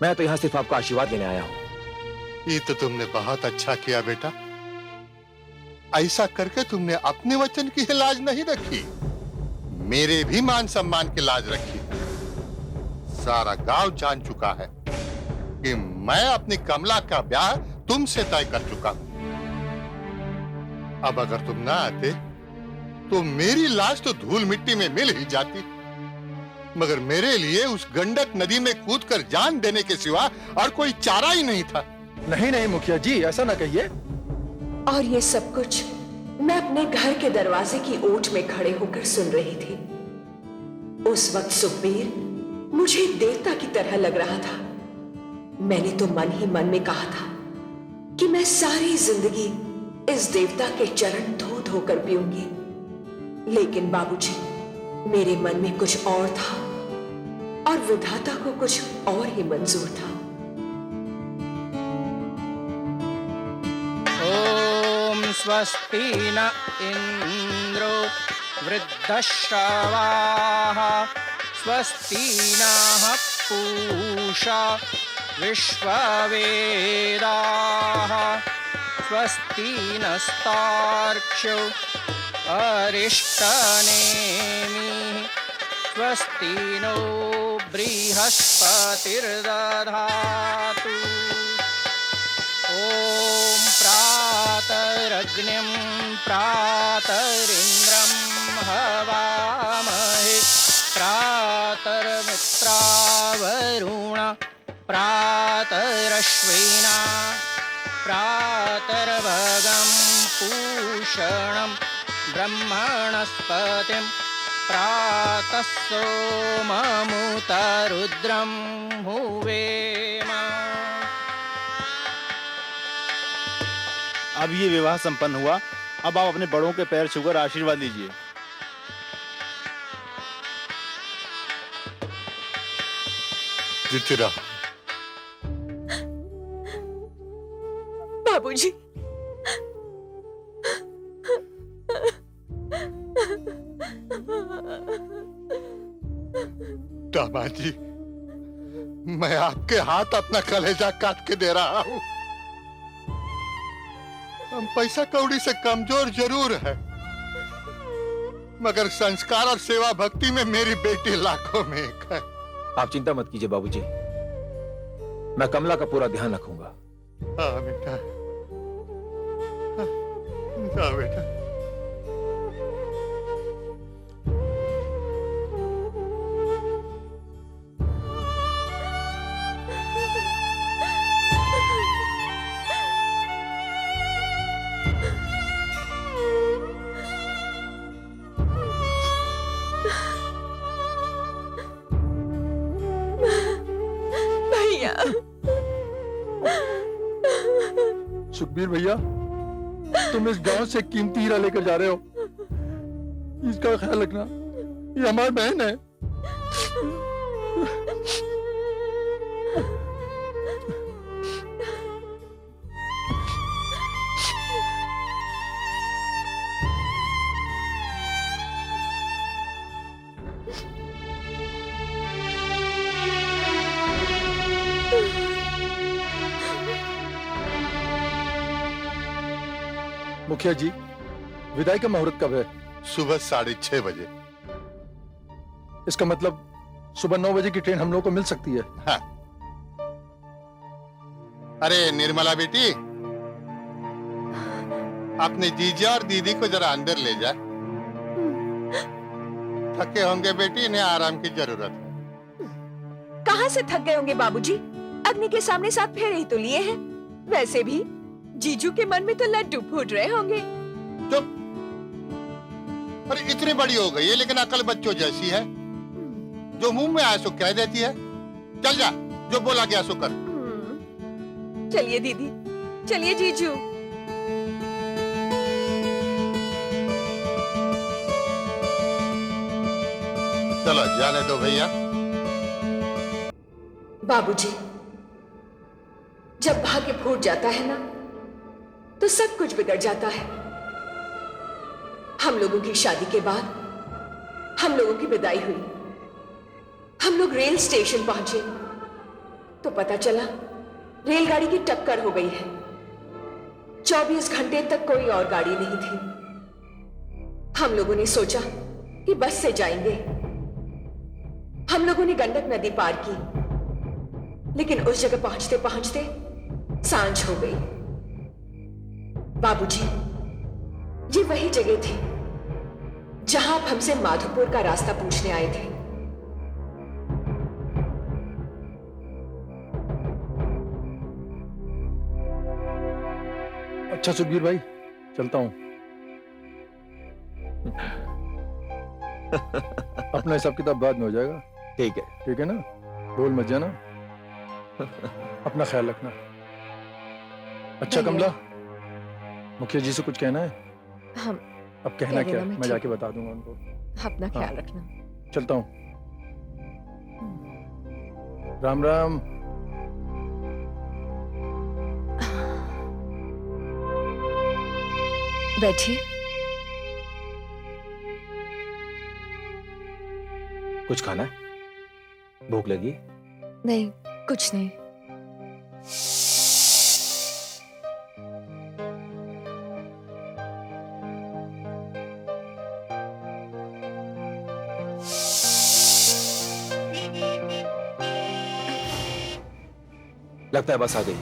मैं तो यहां सिर्फ आपका आशीर्वाद लेने आया हूं। ये तो तुमने बहुत अच्छा किया बेटा। ऐसा करके तुमने अपने वचन की लाज नहीं रखी, मेरे भी मान सम्मान की लाज रखी। सारा गांव जान चुका है कि मैं अपनी कमला का ब्याह तुमसे तय कर चुका हूं। अब अगर तुम ना आते तो मेरी लाश तो धूल मिट्टी में मिल ही जाती, मगर मेरे लिए उस गंडक नदी में कूदकर जान देने के सिवा और कोई चारा ही नहीं था। नहीं नहीं मुखिया जी, ऐसा ना कहिए। और ये सब कुछ मैं अपने घर के दरवाजे की ओट में खड़े होकर सुन रही थी। उस वक्त सुखबीर मुझे देवता की तरह लग रहा था। मैंने तो मन ही मन में कहा था कि मैं सारी जिंदगी इस देवता के चरण धो धोकर पीऊंगी, लेकिन बाबूजी, मेरे मन में कुछ और था और विधाता को कुछ और ही मंजूर था। ओम स्वस्ति न इंद्रो वृद्धश्रवाः स्वस्ति नः पूषा विश्ववेदाः स्वस्ति नस्तार्क्ष्यो अरिष्टनेमिः स्वस्ति नो बृहस्पतिर्दधातु। ॐ प्रातरग्निं प्रातरिन्द्रं हवामहे प्रातर्मित्रावरुण प्रातरश्विना प्रातर्भगं पूषणं ब्रह्मणस्पतिं प्रातः सोममुत रुद्रं हुवेम। अब ये विवाह संपन्न हुआ। अब आप अपने बड़ों के पैर छूकर आशीर्वाद लीजिए। जीती रहो। बाबूजी, दामाद जी, मैं आपके हाथ अपना कलेजा काट के दे रहा हूं। हम पैसा कौड़ी से कमजोर जरूर है, मगर संस्कार और सेवा भक्ति में मेरी बेटी लाखों में एक है। आप चिंता मत कीजिए बाबूजी, मैं कमला का पूरा ध्यान रखूंगा। हाँ बेटा, हाँ बेटा। सुखबीर भैया, तुम इस गांव से कीमती हीरा लेकर जा रहे हो, इसका ख्याल रखना, ये हमारी बहन है। मुखिया जी, विदाई का मुहूर्त कब है? सुबह 6:30 बजे। इसका मतलब सुबह 9 बजे की ट्रेन हम लोग को मिल सकती है। हाँ। अरे निर्मला बेटी, अपने जीजा और दीदी को जरा अंदर ले जा। थके होंगे बेटी, इन्हें आराम की जरूरत है। कहाँ से थक गए होंगे बाबूजी? अग्नि के सामने 7 फेरे ही तो लिए हैं। वैसे भी जीजू के मन में तो लड्डू फूट रहे होंगे। चुप। अरे इतनी बड़ी हो गई है लेकिन अकल बच्चों जैसी है। जो मुंह में आए सो कह देती है। चल जा, जो बोला गया सो कर। चलिए दीदी, चलिए जीजू। चलो जाने दो भैया। बाबूजी, जब भाग्य फूट जाता है ना, तो सब कुछ बिगड़ जाता है। हम लोगों की शादी के बाद हम लोगों की विदाई हुई। हम लोग रेल स्टेशन पहुंचे तो पता चला रेलगाड़ी की टक्कर हो गई है। 24 घंटे तक कोई और गाड़ी नहीं थी। हम लोगों ने सोचा कि बस से जाएंगे। हम लोगों ने गंडक नदी पार की, लेकिन उस जगह पहुंचते पहुंचते सांझ हो गई। बाबूजी, ये वही जगह थी जहां आप हमसे माधोपुर का रास्ता पूछने आए थे। अच्छा सुखबीर भाई, चलता हूं। अपना हिसाब किताब बाद में हो जाएगा। ठीक है। ठीक है ना? भूल मत जाना। अपना ख्याल रखना। अच्छा कमला, मुखिया जी से कुछ कहना है? हम अब कहना कह क्या? देना, मैं मैं जाके बता दूंगा उनको। अपना हाँ। ख्याल रखना। चलता हूँ। राम राम। बैठिए। कुछ खाना है? भूख लगी? नहीं, कुछ नहीं। लगता है बस आ गई।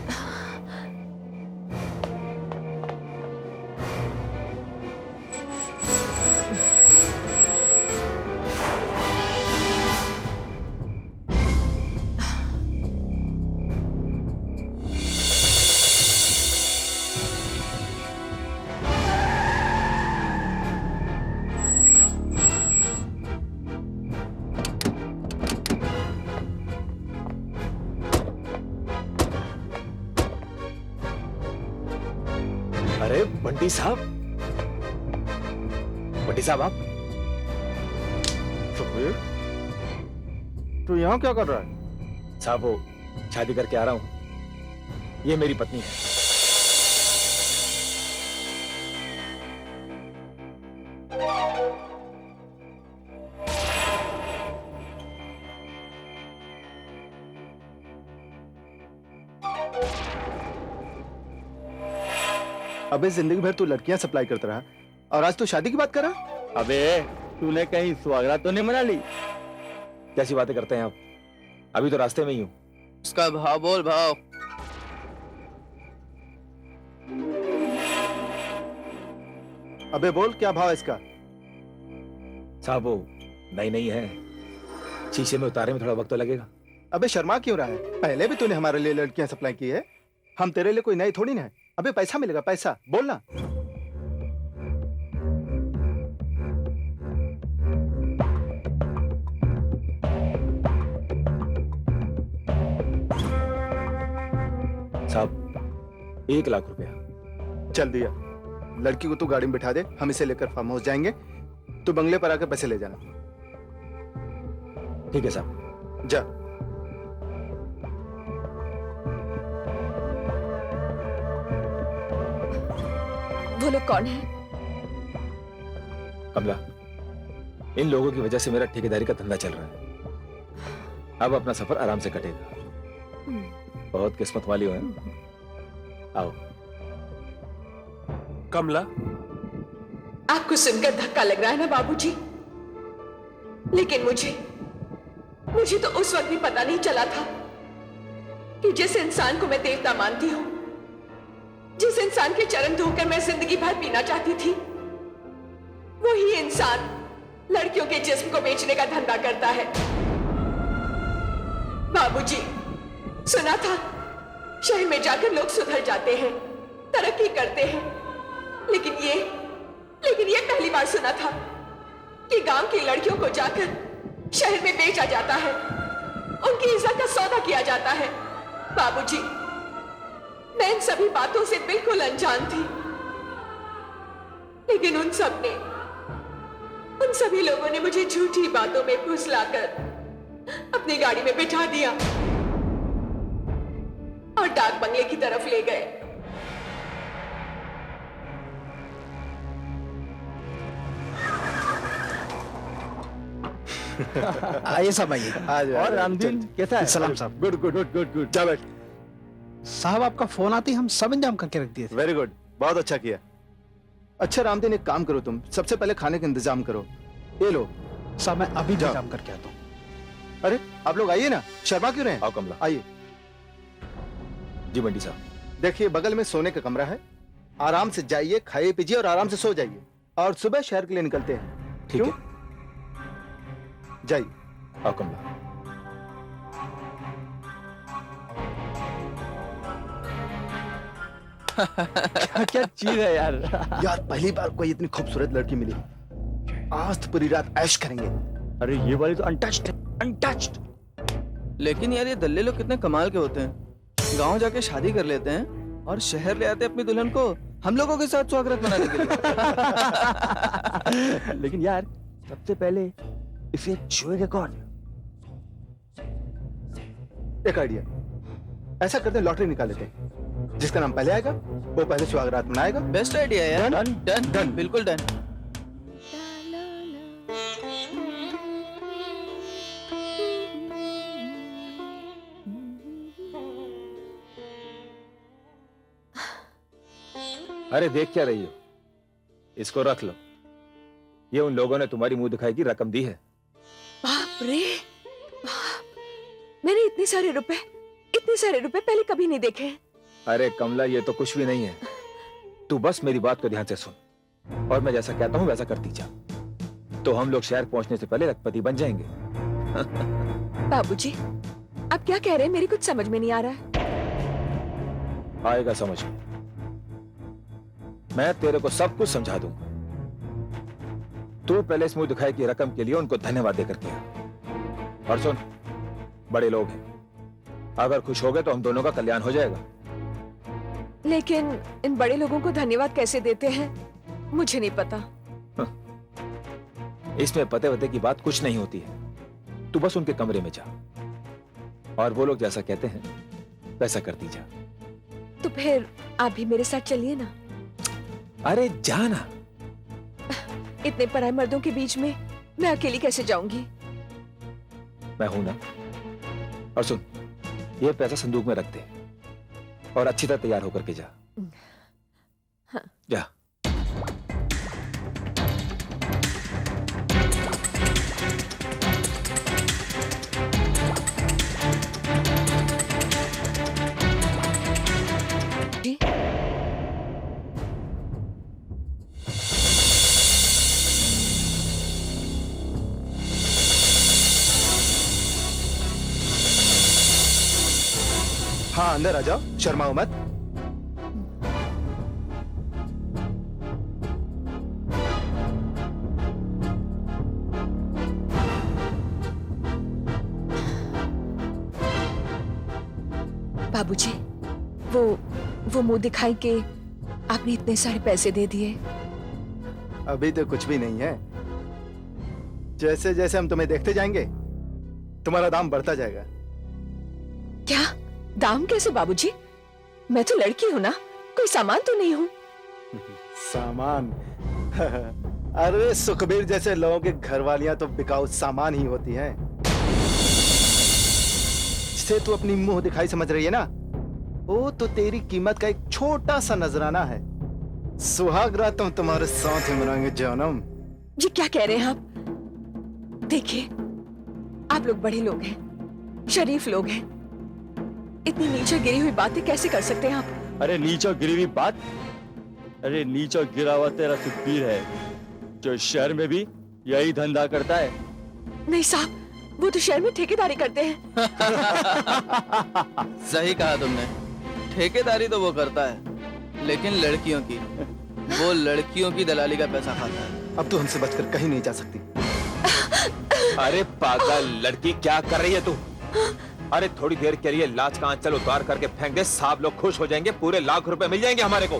अरे बंटी साहब, बंटी साहब आप? सुखबीर, तू यहाँ क्या कर रहा है? साहब वो शादी करके आ रहा हूं। ये मेरी पत्नी है। अबे जिंदगी भर तू लड़कियां सप्लाई करता रहा और आज तू शादी की बात कर रहा? अबे तूने कहीं सुहागरात तो नहीं मना ली? कैसी बातें करते हैं आप? अभी तो रास्ते में ही हूं। उसका भाव बोल, भाव। अबे बोल, क्या भाव है इसका? साहब वो नई नई है, शीशे में उतारने में थोड़ा वक्त तो लगेगा। अबे शर्मा क्यों रहा है? पहले भी तूने हमारे लिए लड़कियां सप्लाई की है। हम तेरे लिए कोई नई थोड़ी ना है। अबे पैसा मिलेगा, पैसा बोलना। साहब 1 लाख रुपया। चल दिया। लड़की को तू गाड़ी में बिठा दे, हम इसे लेकर फार्म हाउस जाएंगे। तू बंगले पर आकर पैसे ले जाना। ठीक है साहब। जा। वो लोग कौन है? कमला, इन लोगों की वजह से मेरा ठेकेदारी का धंधा चल रहा है। अब अपना सफर आराम से कटेगा। बहुत किस्मत वाली हो हैं। आओ। कमला, आपको सुनकर धक्का लग रहा है ना बाबूजी? लेकिन मुझे तो उस वक्त भी पता नहीं चला था कि जिस इंसान को मैं देवता मानती हूं, जिस इंसान के चरण धोकर मैं जिंदगी भर पीना चाहती थी, वही इंसान लड़कियों के जिस्म को बेचने का धंधा करता है। बाबूजी, सुना था शहर में जाकर लोग सुधर जाते हैं, तरक्की करते हैं, लेकिन ये पहली बार सुना था कि गांव की लड़कियों को जाकर शहर में बेचा जाता है, उनकी इज्जत का सौदा किया जाता है। बाबूजी, मैं इन सभी बातों से बिल्कुल अनजान थी, लेकिन उन सभी लोगों ने मुझे झूठी बातों में फुसलाकर अपनी गाड़ी में बिठा दिया और डाक बंगले की तरफ ले गए। आइए साहब, आइए। और रामदीन कैसा है? सलाम साहब। Good good good good good. जा बैठ। साहब, आपका फोन आते ही हम सब इंतजाम करके रख दिए थे। वेरी गुड, बहुत अच्छा किया। अच्छा रामदीन, एक काम करो, तुम सबसे पहले खाने का इंतजाम करो। ये लो साहब, मैं अभी इंतजाम करके आता हूँ। अरे आप लोग आइए ना, शर्मा क्यों रहे हैं? आओ कमला। आइए। जी मंडी साहब। देखिए, बगल में सोने का कमरा है, आराम से जाइए, खाइए पीजिए और आराम से सो जाइए, और सुबह शहर के लिए निकलते हैं। ठीक है, जाइए। आओ कमला। क्या चीज है यार। यार पहली बार कोई इतनी खूबसूरत लड़की मिली। आज तो पूरी रात ऐश करेंगे। अरे ये वाली तो अनटच्ड है, अनटच्ड। लेकिन यार ये दल्ले लोग कितने कमाल के होते हैं, गांव जाके शादी कर लेते हैं और शहर ले आते हैं अपनी दुल्हन को हम लोगों के साथ स्वागत मनाने के लिए। लेकिन यार सबसे पहले इसे छुएगा कौन? एक आइडिया, ऐसा करते हैं, लॉटरी निकाल लेते हैं, जिसका नाम पहले आएगा वो पहले सुहागरात मनाएगा। बेस्ट आइडिया यार। डन डन डन, बिल्कुल डन। अरे देख क्या रही हो, इसको रख लो, ये उन लोगों ने तुम्हारी मुंह दिखाई की रकम दी है। बाप रे बाप, मैंने इतने सारे रुपए पहले कभी नहीं देखे हैं। अरे कमला, ये तो कुछ भी नहीं है, तू बस मेरी बात को ध्यान से सुन और मैं जैसा कहता हूं वैसा करती जा, तो हम लोग शहर पहुंचने से पहले लखपति बन जाएंगे। बाबूजी, आप क्या कह रहे हैं? मेरी कुछ समझ में नहीं आ रहा है। आएगा समझ में, मैं तेरे को सब कुछ समझा दूंगा। तू पहले इस मुंह दिखाई की रकम के लिए उनको धन्यवाद देकर के आ। और सुन, बड़े लोग हैं, अगर खुश हो गए तो हम दोनों का कल्याण हो जाएगा। लेकिन इन बड़े लोगों को धन्यवाद कैसे देते हैं मुझे नहीं पता। इसमें पते वते की बात कुछ नहीं होती है, तू बस उनके कमरे में जा और वो लोग जैसा कहते हैं वैसा करती जा। तो फिर आप भी मेरे साथ चलिए ना। अरे जाना। इतने पराए मर्दों के बीच में मैं अकेली कैसे जाऊंगी? मैं हूं ना। और सुन, ये पैसा संदूक में रख दे और अच्छी तरह तैयार होकर के जा। हाँ। जा। हाँ, अंदर आ जाओ, शर्माओ मत। बाबूजी, वो मुंह दिखाई के आपने इतने सारे पैसे दे दिए। अभी तो कुछ भी नहीं है, जैसे जैसे हम तुम्हें देखते जाएंगे तुम्हारा दाम बढ़ता जाएगा। क्या दाम कैसे बाबूजी? मैं तो लड़की हूं ना, कोई सामान तो नहीं हूं। सामान? अरे सुखबीर जैसे लोगों की घरवालियां तो बिकाऊ सामान ही होती हैं। जिसे तू अपनी मुंह दिखाई समझ रही है ना, वो तो तेरी कीमत का एक छोटा सा नजराना है। सुहाग रात हम तुम्हारे साथ ही मनाएंगे जानम। जी क्या कह रहे हैं आप? देखिए, आप लोग बड़े लोग हैं, शरीफ लोग हैं, इतनी नीचे गिरी हुई बातें कैसे कर सकते हैं आप? अरे नीचे गिरी हुई बात? अरे नीचे गिरा हुआ तेरा सुखबीर है, जो शहर में भी यही धंधा करता है? नहीं साहब, वो तो शहर में ठेकेदारी करते हैं। सही कहा तुमने, ठेकेदारी तो वो करता है, लेकिन लड़कियों की, वो लड़कियों की दलाली का पैसा खाता है। अब तो हमसे बचकर कहीं नहीं जा सकती। अरे पागल लड़की, क्या कर रही है तू? अरे थोड़ी देर के लिए लाज का आंचल उतार करके फेंक दे, साहब लोग खुश हो जाएंगे, पूरे लाख रुपए मिल जाएंगे हमारे को।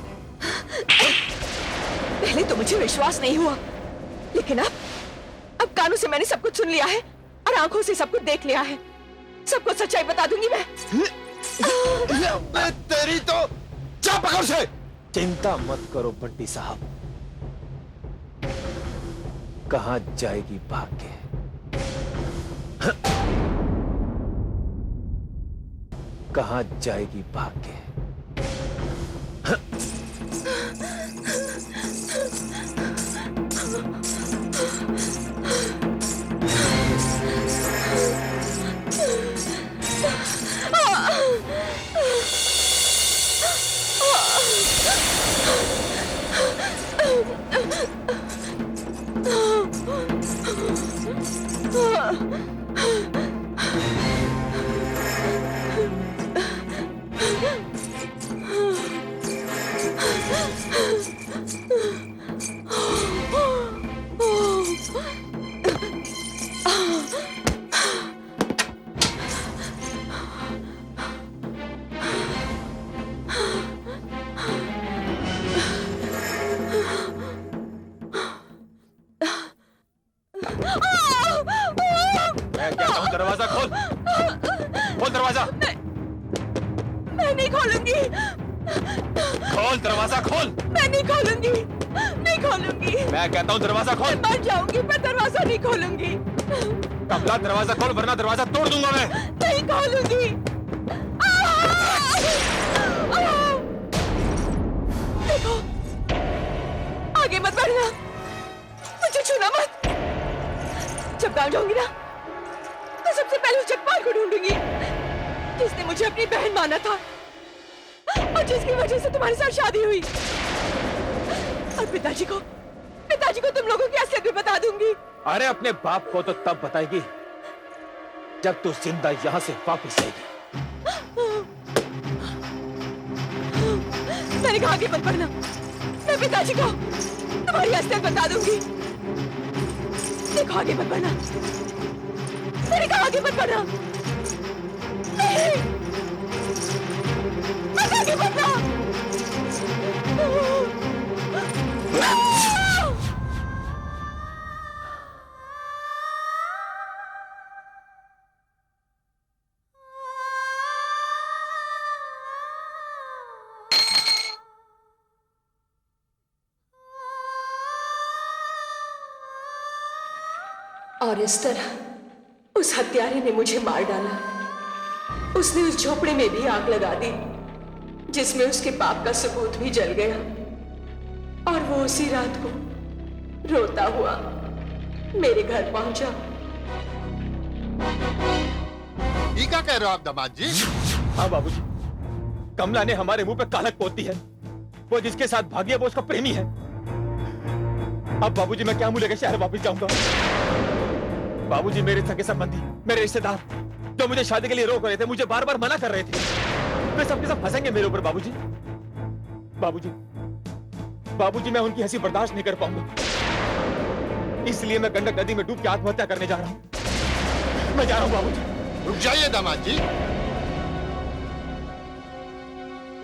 पहले तो मुझे विश्वास नहीं हुआ, लेकिन अब कानों से मैंने सब कुछ सुन लिया है और आंखों से सब कुछ देख लिया है। सबको सच्चाई बता दूंगी मैं। तेरी तो जा पकड़ से। चिंता मत करो बंटी साहब, कहां जाएगी भाग के? कहां जाएगी भाग के? मैं कहता हूं दरवाजा खोल, खोल दरवाजा। मैं नहीं खोलूंगी। खोल दरवाजा, खोल। मैं नहीं खोलूंगी, नहीं खोलूंगी। मैं कहता हूं दरवाजा खोल। मैं मर जाऊंगी, मैं दरवाजा नहीं खोलूंगी। कमला दरवाजा खोल, वरना दरवाजा तोड़ दूंगा मैं। नहीं खोलूंगी। देखो, आगे मत बढ़ना, मुझे छूना मत। जब गांव जाऊंगी ना, तो सबसे पहले उस जगपाल को ढूंढूंगी जिसने मुझे अपनी बहन माना था और जिसकी वजह से तुम्हारे साथ शादी हुई। और पिताजी को तुम लोगों की असलियत भी बता दूंगी। अरे अपने बाप को तो तब बताएगी जब तू जिंदा यहां से वापस आएगी। मैंने कहा आगे मत बढ़ना, मैं पिताजी को तुम्हारी असलियत बता दूंगी। देखो आगे मत बढ़ना, मैंने कहा आगे मत बढ़ना। नहीं, मत आगे बढ़ना। और इस तरह उस हत्यारे ने मुझे मार डाला। उसने उस झोपड़े में भी आग लगा दी जिसमें उसके पाप का सबूत भी जल गया। और वो उसी रात को रोता हुआ मेरे घर पहुंचा। ये क्या कह रहे हो आप दामाद जी? हाँ बाबूजी, कमला ने हमारे मुंह पे कालक पोत दी है। वो जिसके साथ भागी है वो उसका प्रेमी है। अब बाबूजी मैं क्या मुंह लेकर शहर वापस जाऊंगा? बाबूजी मेरे सगे संबंधी, मेरे रिश्तेदार जो मुझे शादी के लिए रोक रहे थे, मुझे बार बार मना कर रहे थे, वे सबके सब फंसेंगे मेरे ऊपर। बाबूजी बाबूजी बाबूजी मैं उनकी हंसी बर्दाश्त नहीं कर पाऊंगा, इसलिए मैं गंडक नदी में डूब के आत्महत्या करने जा रहा हूं। मैं जा रहा हूं बाबूजी। रुक जाइए दामाद जी,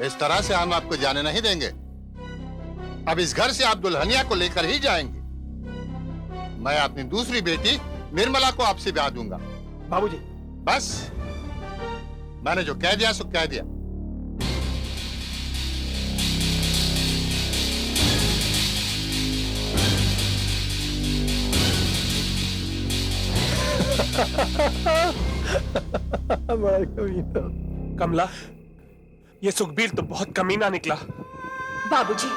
इस तरह से हम आपको जाने नहीं देंगे। अब इस घर से आप दुल्हनिया को लेकर ही जाएंगे। मैं अपनी दूसरी बेटी निर्मला को आपसे ब्याह दूंगा। बाबूजी बस, मैंने जो कह दिया सो कह दिया। कमला, ये सुखबीर तो बहुत कमीना निकला। बाबूजी,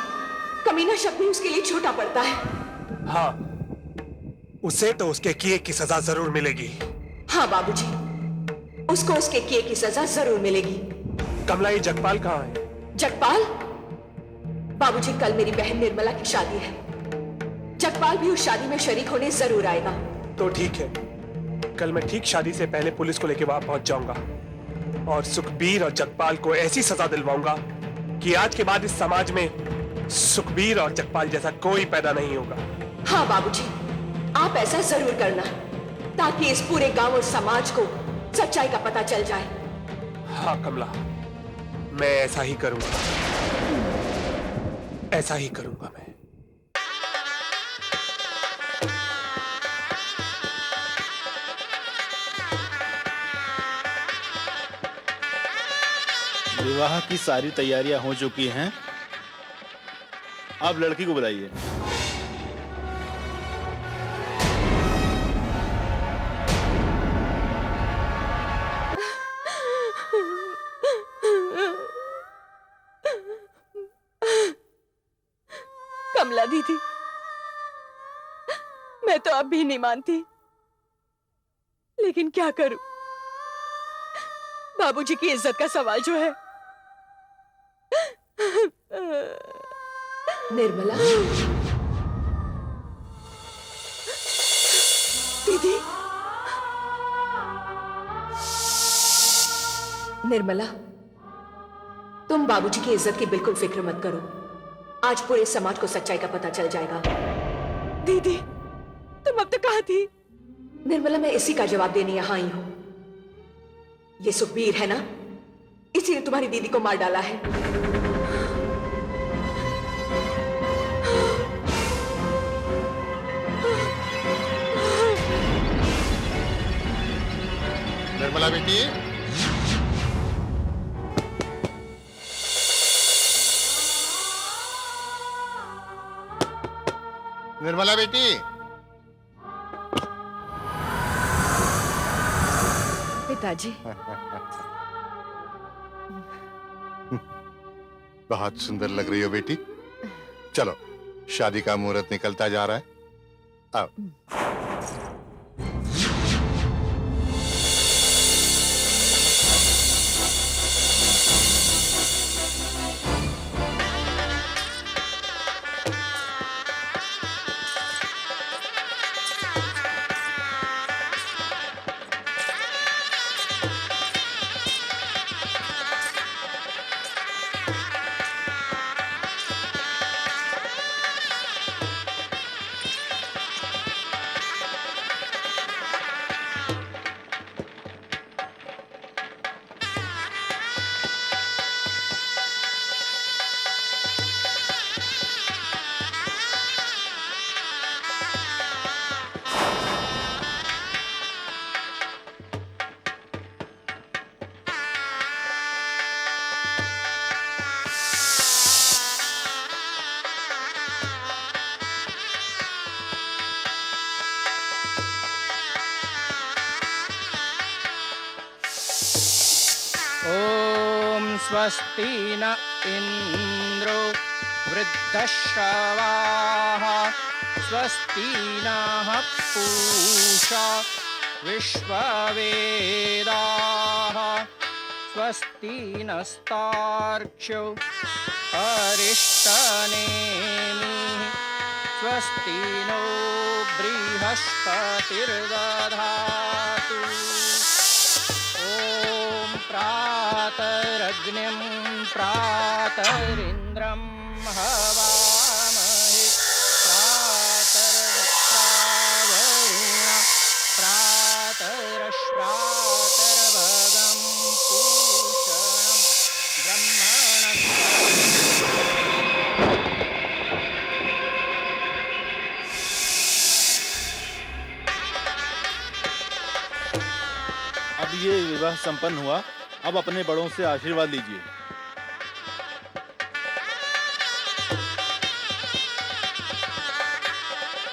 कमीना शब्द भी उसके लिए छोटा पड़ता है। हाँ, उसे तो उसके किए की सजा जरूर मिलेगी। हाँ बाबूजी, उसको उसके किए की सजा जरूर मिलेगी। कमला, ये जगपाल कहाँ है? जगपाल? बाबूजी, कल मेरी बहन निर्मला की शादी है। जगपाल भी उस शादी में शरीक होने जरूर आएगा। तो ठीक है, कल मैं ठीक शादी से पहले पुलिस को लेके वहां पहुंच जाऊंगा और सुखबीर और जगपाल को ऐसी सजा दिलवाऊंगा कि आज के बाद इस समाज में सुखबीर और जगपाल जैसा कोई पैदा नहीं होगा। हाँ बाबूजी, आप ऐसा जरूर करना ताकि इस पूरे गांव और समाज को सच्चाई का पता चल जाए। हाँ कमला, मैं ऐसा ही करूंगा, ऐसा ही करूंगा मैं। विवाह की सारी तैयारियां हो चुकी हैं, अब लड़की को बुलाइए। कमला दीदी, मैं तो अब भी नहीं मानती, लेकिन क्या करूं? बाबूजी की इज्जत का सवाल जो है। निर्मला दीदी, निर्मला, तुम बाबूजी की इज्जत की बिल्कुल फिक्र मत करो। आज पूरे समाज को सच्चाई का पता चल जाएगा। दीदी, तुम अब तक कहाँ थी? निर्मला, मैं इसी का जवाब देने यहां आई हूं। ये सुखबीर है ना, इसी ने तुम्हारी दीदी को मार डाला है। निर्मला बेटी, निर्मला बेटी, पिताजी। बहुत सुंदर लग रही हो बेटी। चलो, शादी का मुहूर्त निकलता जा रहा है, आओ। स्वस्ति न इंद्रो वृद्धश्रवाः स्वस्ति नः पूषा विश्ववेदाः स्वस्ति नस्तार्क्ष्यो अरिष्टनेमिः स्वस्ति नो बृहस्पतिर्दधातु। ॐ प्रातरग्निं प्रातरिन्द्रं हवामहे प्रातर्वरुण प्रातरश्रातर्भगं पूषणं ब्रह्मणः। अब ये विवाह संपन्न हुआ, अब अपने बड़ों से आशीर्वाद लीजिए।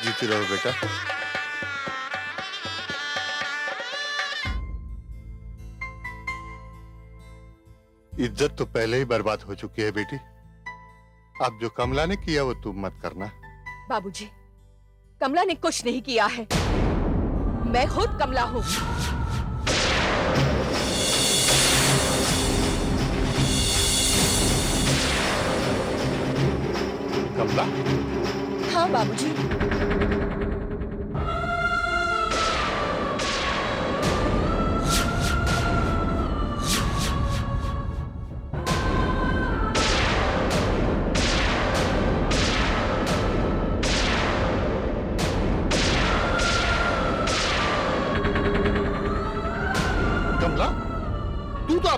जीती रहो बेटा। इज्जत तो पहले ही बर्बाद हो चुकी है बेटी। अब जो कमला ने किया वो तुम मत करना। बाबूजी, कमला ने कुछ नहीं किया है, मैं खुद कमला हूँ। कमला? हाँ बाबूजी,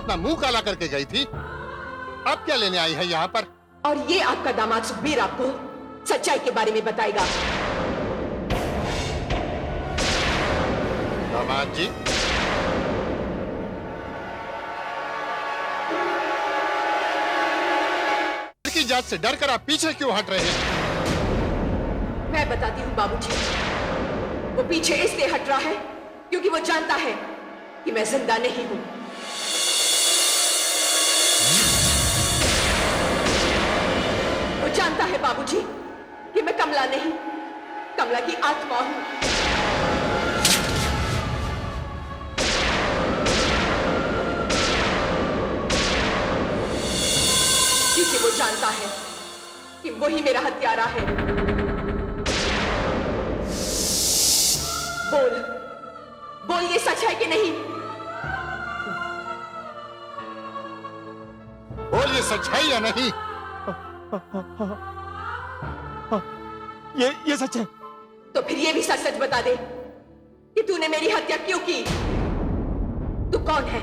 अपना मुंह काला करके गई थी, अब क्या लेने आई है यहाँ पर? और ये आपका दामाद सुखबीर आपको सच्चाई के बारे में बताएगा। दामाद जी, की जांच से डरकर आप पीछे क्यों हट रहे हैं? मैं बताती हूँ बाबूजी, वो पीछे इसलिए हट रहा है क्योंकि वो जानता है कि मैं जिंदा नहीं हूं। वो जानता है बाबूजी कि मैं कमला नहीं, कमला की आत्मा हूं। क्योंकि वो जानता है कि वही मेरा हत्यारा है। बोल, बोल ये सच है कि नहीं? बोल ये सच है या नहीं? ये सच है। तो फिर ये भी सच सच बता दे कि तूने मेरी हत्या क्यों की? तू कौन है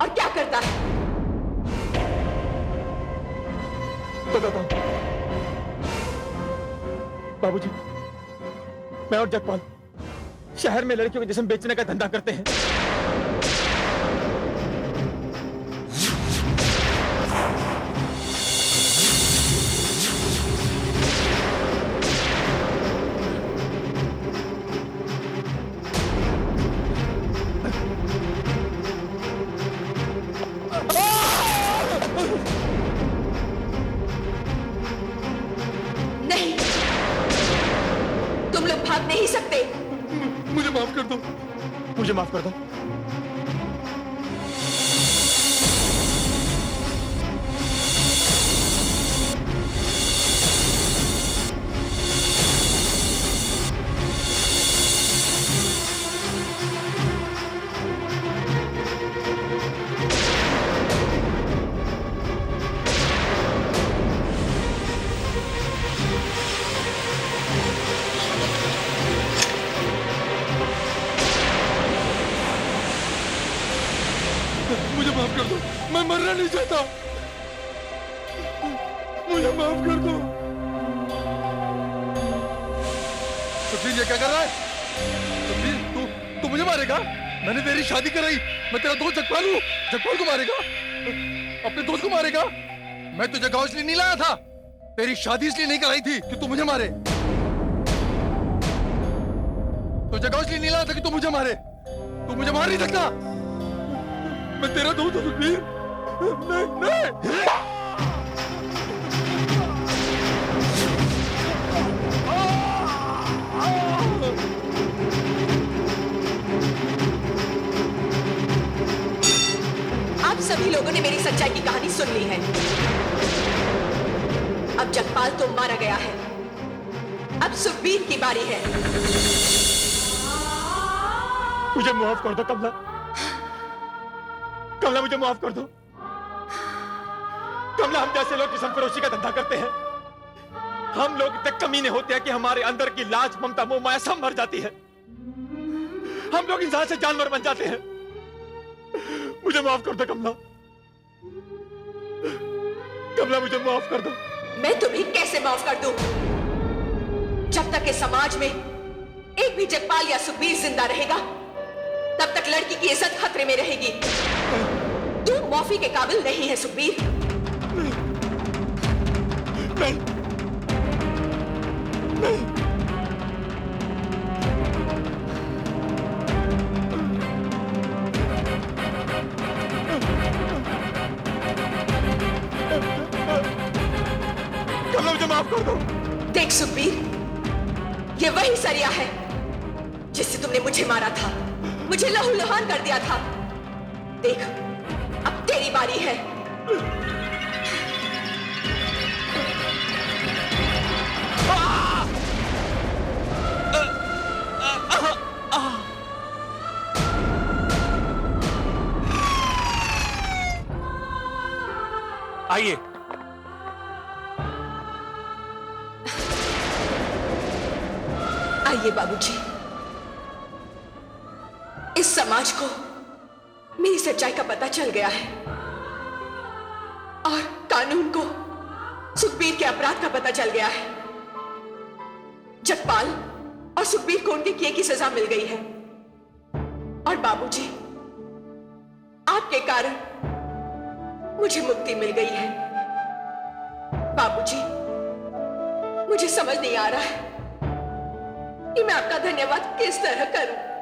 और क्या करता है? बताता हूं बाबूजी, मैं और जगपाल शहर में लड़कियों के जिस्म बेचने का धंधा करते हैं। नहीं, तुम लोग भाग नहीं सकते। मुझे माफ कर दो, मुझे माफ कर दो। मुझे माफ कर दो, मैं मरना नहीं चाहता। मुझे माफ कर दो। सुखबीर ये क्या कर रहा है? सुखबीर तू मुझे मारेगा? मैंने तेरी शादी कराई, मैं तेरा दोस्त जगपाल हूँ। जगपाल को मारेगा? अपने दोस्त को मारेगा? मैं तुझे गाँव इसलिए नहीं लाया था, तेरी शादी इसलिए नहीं कराई थी कि तू मुझे मारे। तुझे गाँव इसलिए नहीं लाया था कि तू मुझे मारे। तू मुझे मार नहीं सकता। मैं तेरा दोस्त हूँ सुखबीर। नहीं नहीं। आप सभी लोगों ने मेरी सच्चाई की कहानी सुन ली है। अब जगपाल तो मारा गया है, अब सुखबीर की बारी है। मुझे माफ कर दो कमला, कमला मुझे माफ कर दो। कमला, हम जैसे लोग जिस्म फरोशी का धंधा करते हैं, हम लोग इतने कमीने होते हैं कि हमारे अंदर की लाज, ममता, मोह माया सब मर जाती है। हम लोग इंसान से जानवर बन जाते हैं। मुझे माफ कर दो कमला, कमला मुझे माफ कर दो। मैं तुम्हें कैसे माफ कर दूं? जब तक इस समाज में एक भी जगपाल या सुखबीर जिंदा रहेगा, तब तक लड़की की इज्जत खतरे में रहेगी। तू माफी के काबिल नहीं है सुखबीर। नहीं, नहीं। कमला मुझे माफ कर दो। देख सुखबीर, ये वही सरिया है जिससे तुमने मुझे मारा था, मुझे लहूलुहान कर दिया था। देख, अब तेरी बारी है। आइए। आइए बाबूजी, इस समाज को मेरी सच्चाई का पता चल गया है और कानून को सुखबीर के अपराध का पता चल गया है। जगपाल और सुखबीर को उनके किए की सजा मिल गई है और बाबूजी, आपके कारण मुझे मुक्ति मिल गई है। बाबूजी, मुझे समझ नहीं आ रहा है कि मैं आपका धन्यवाद किस तरह करूं।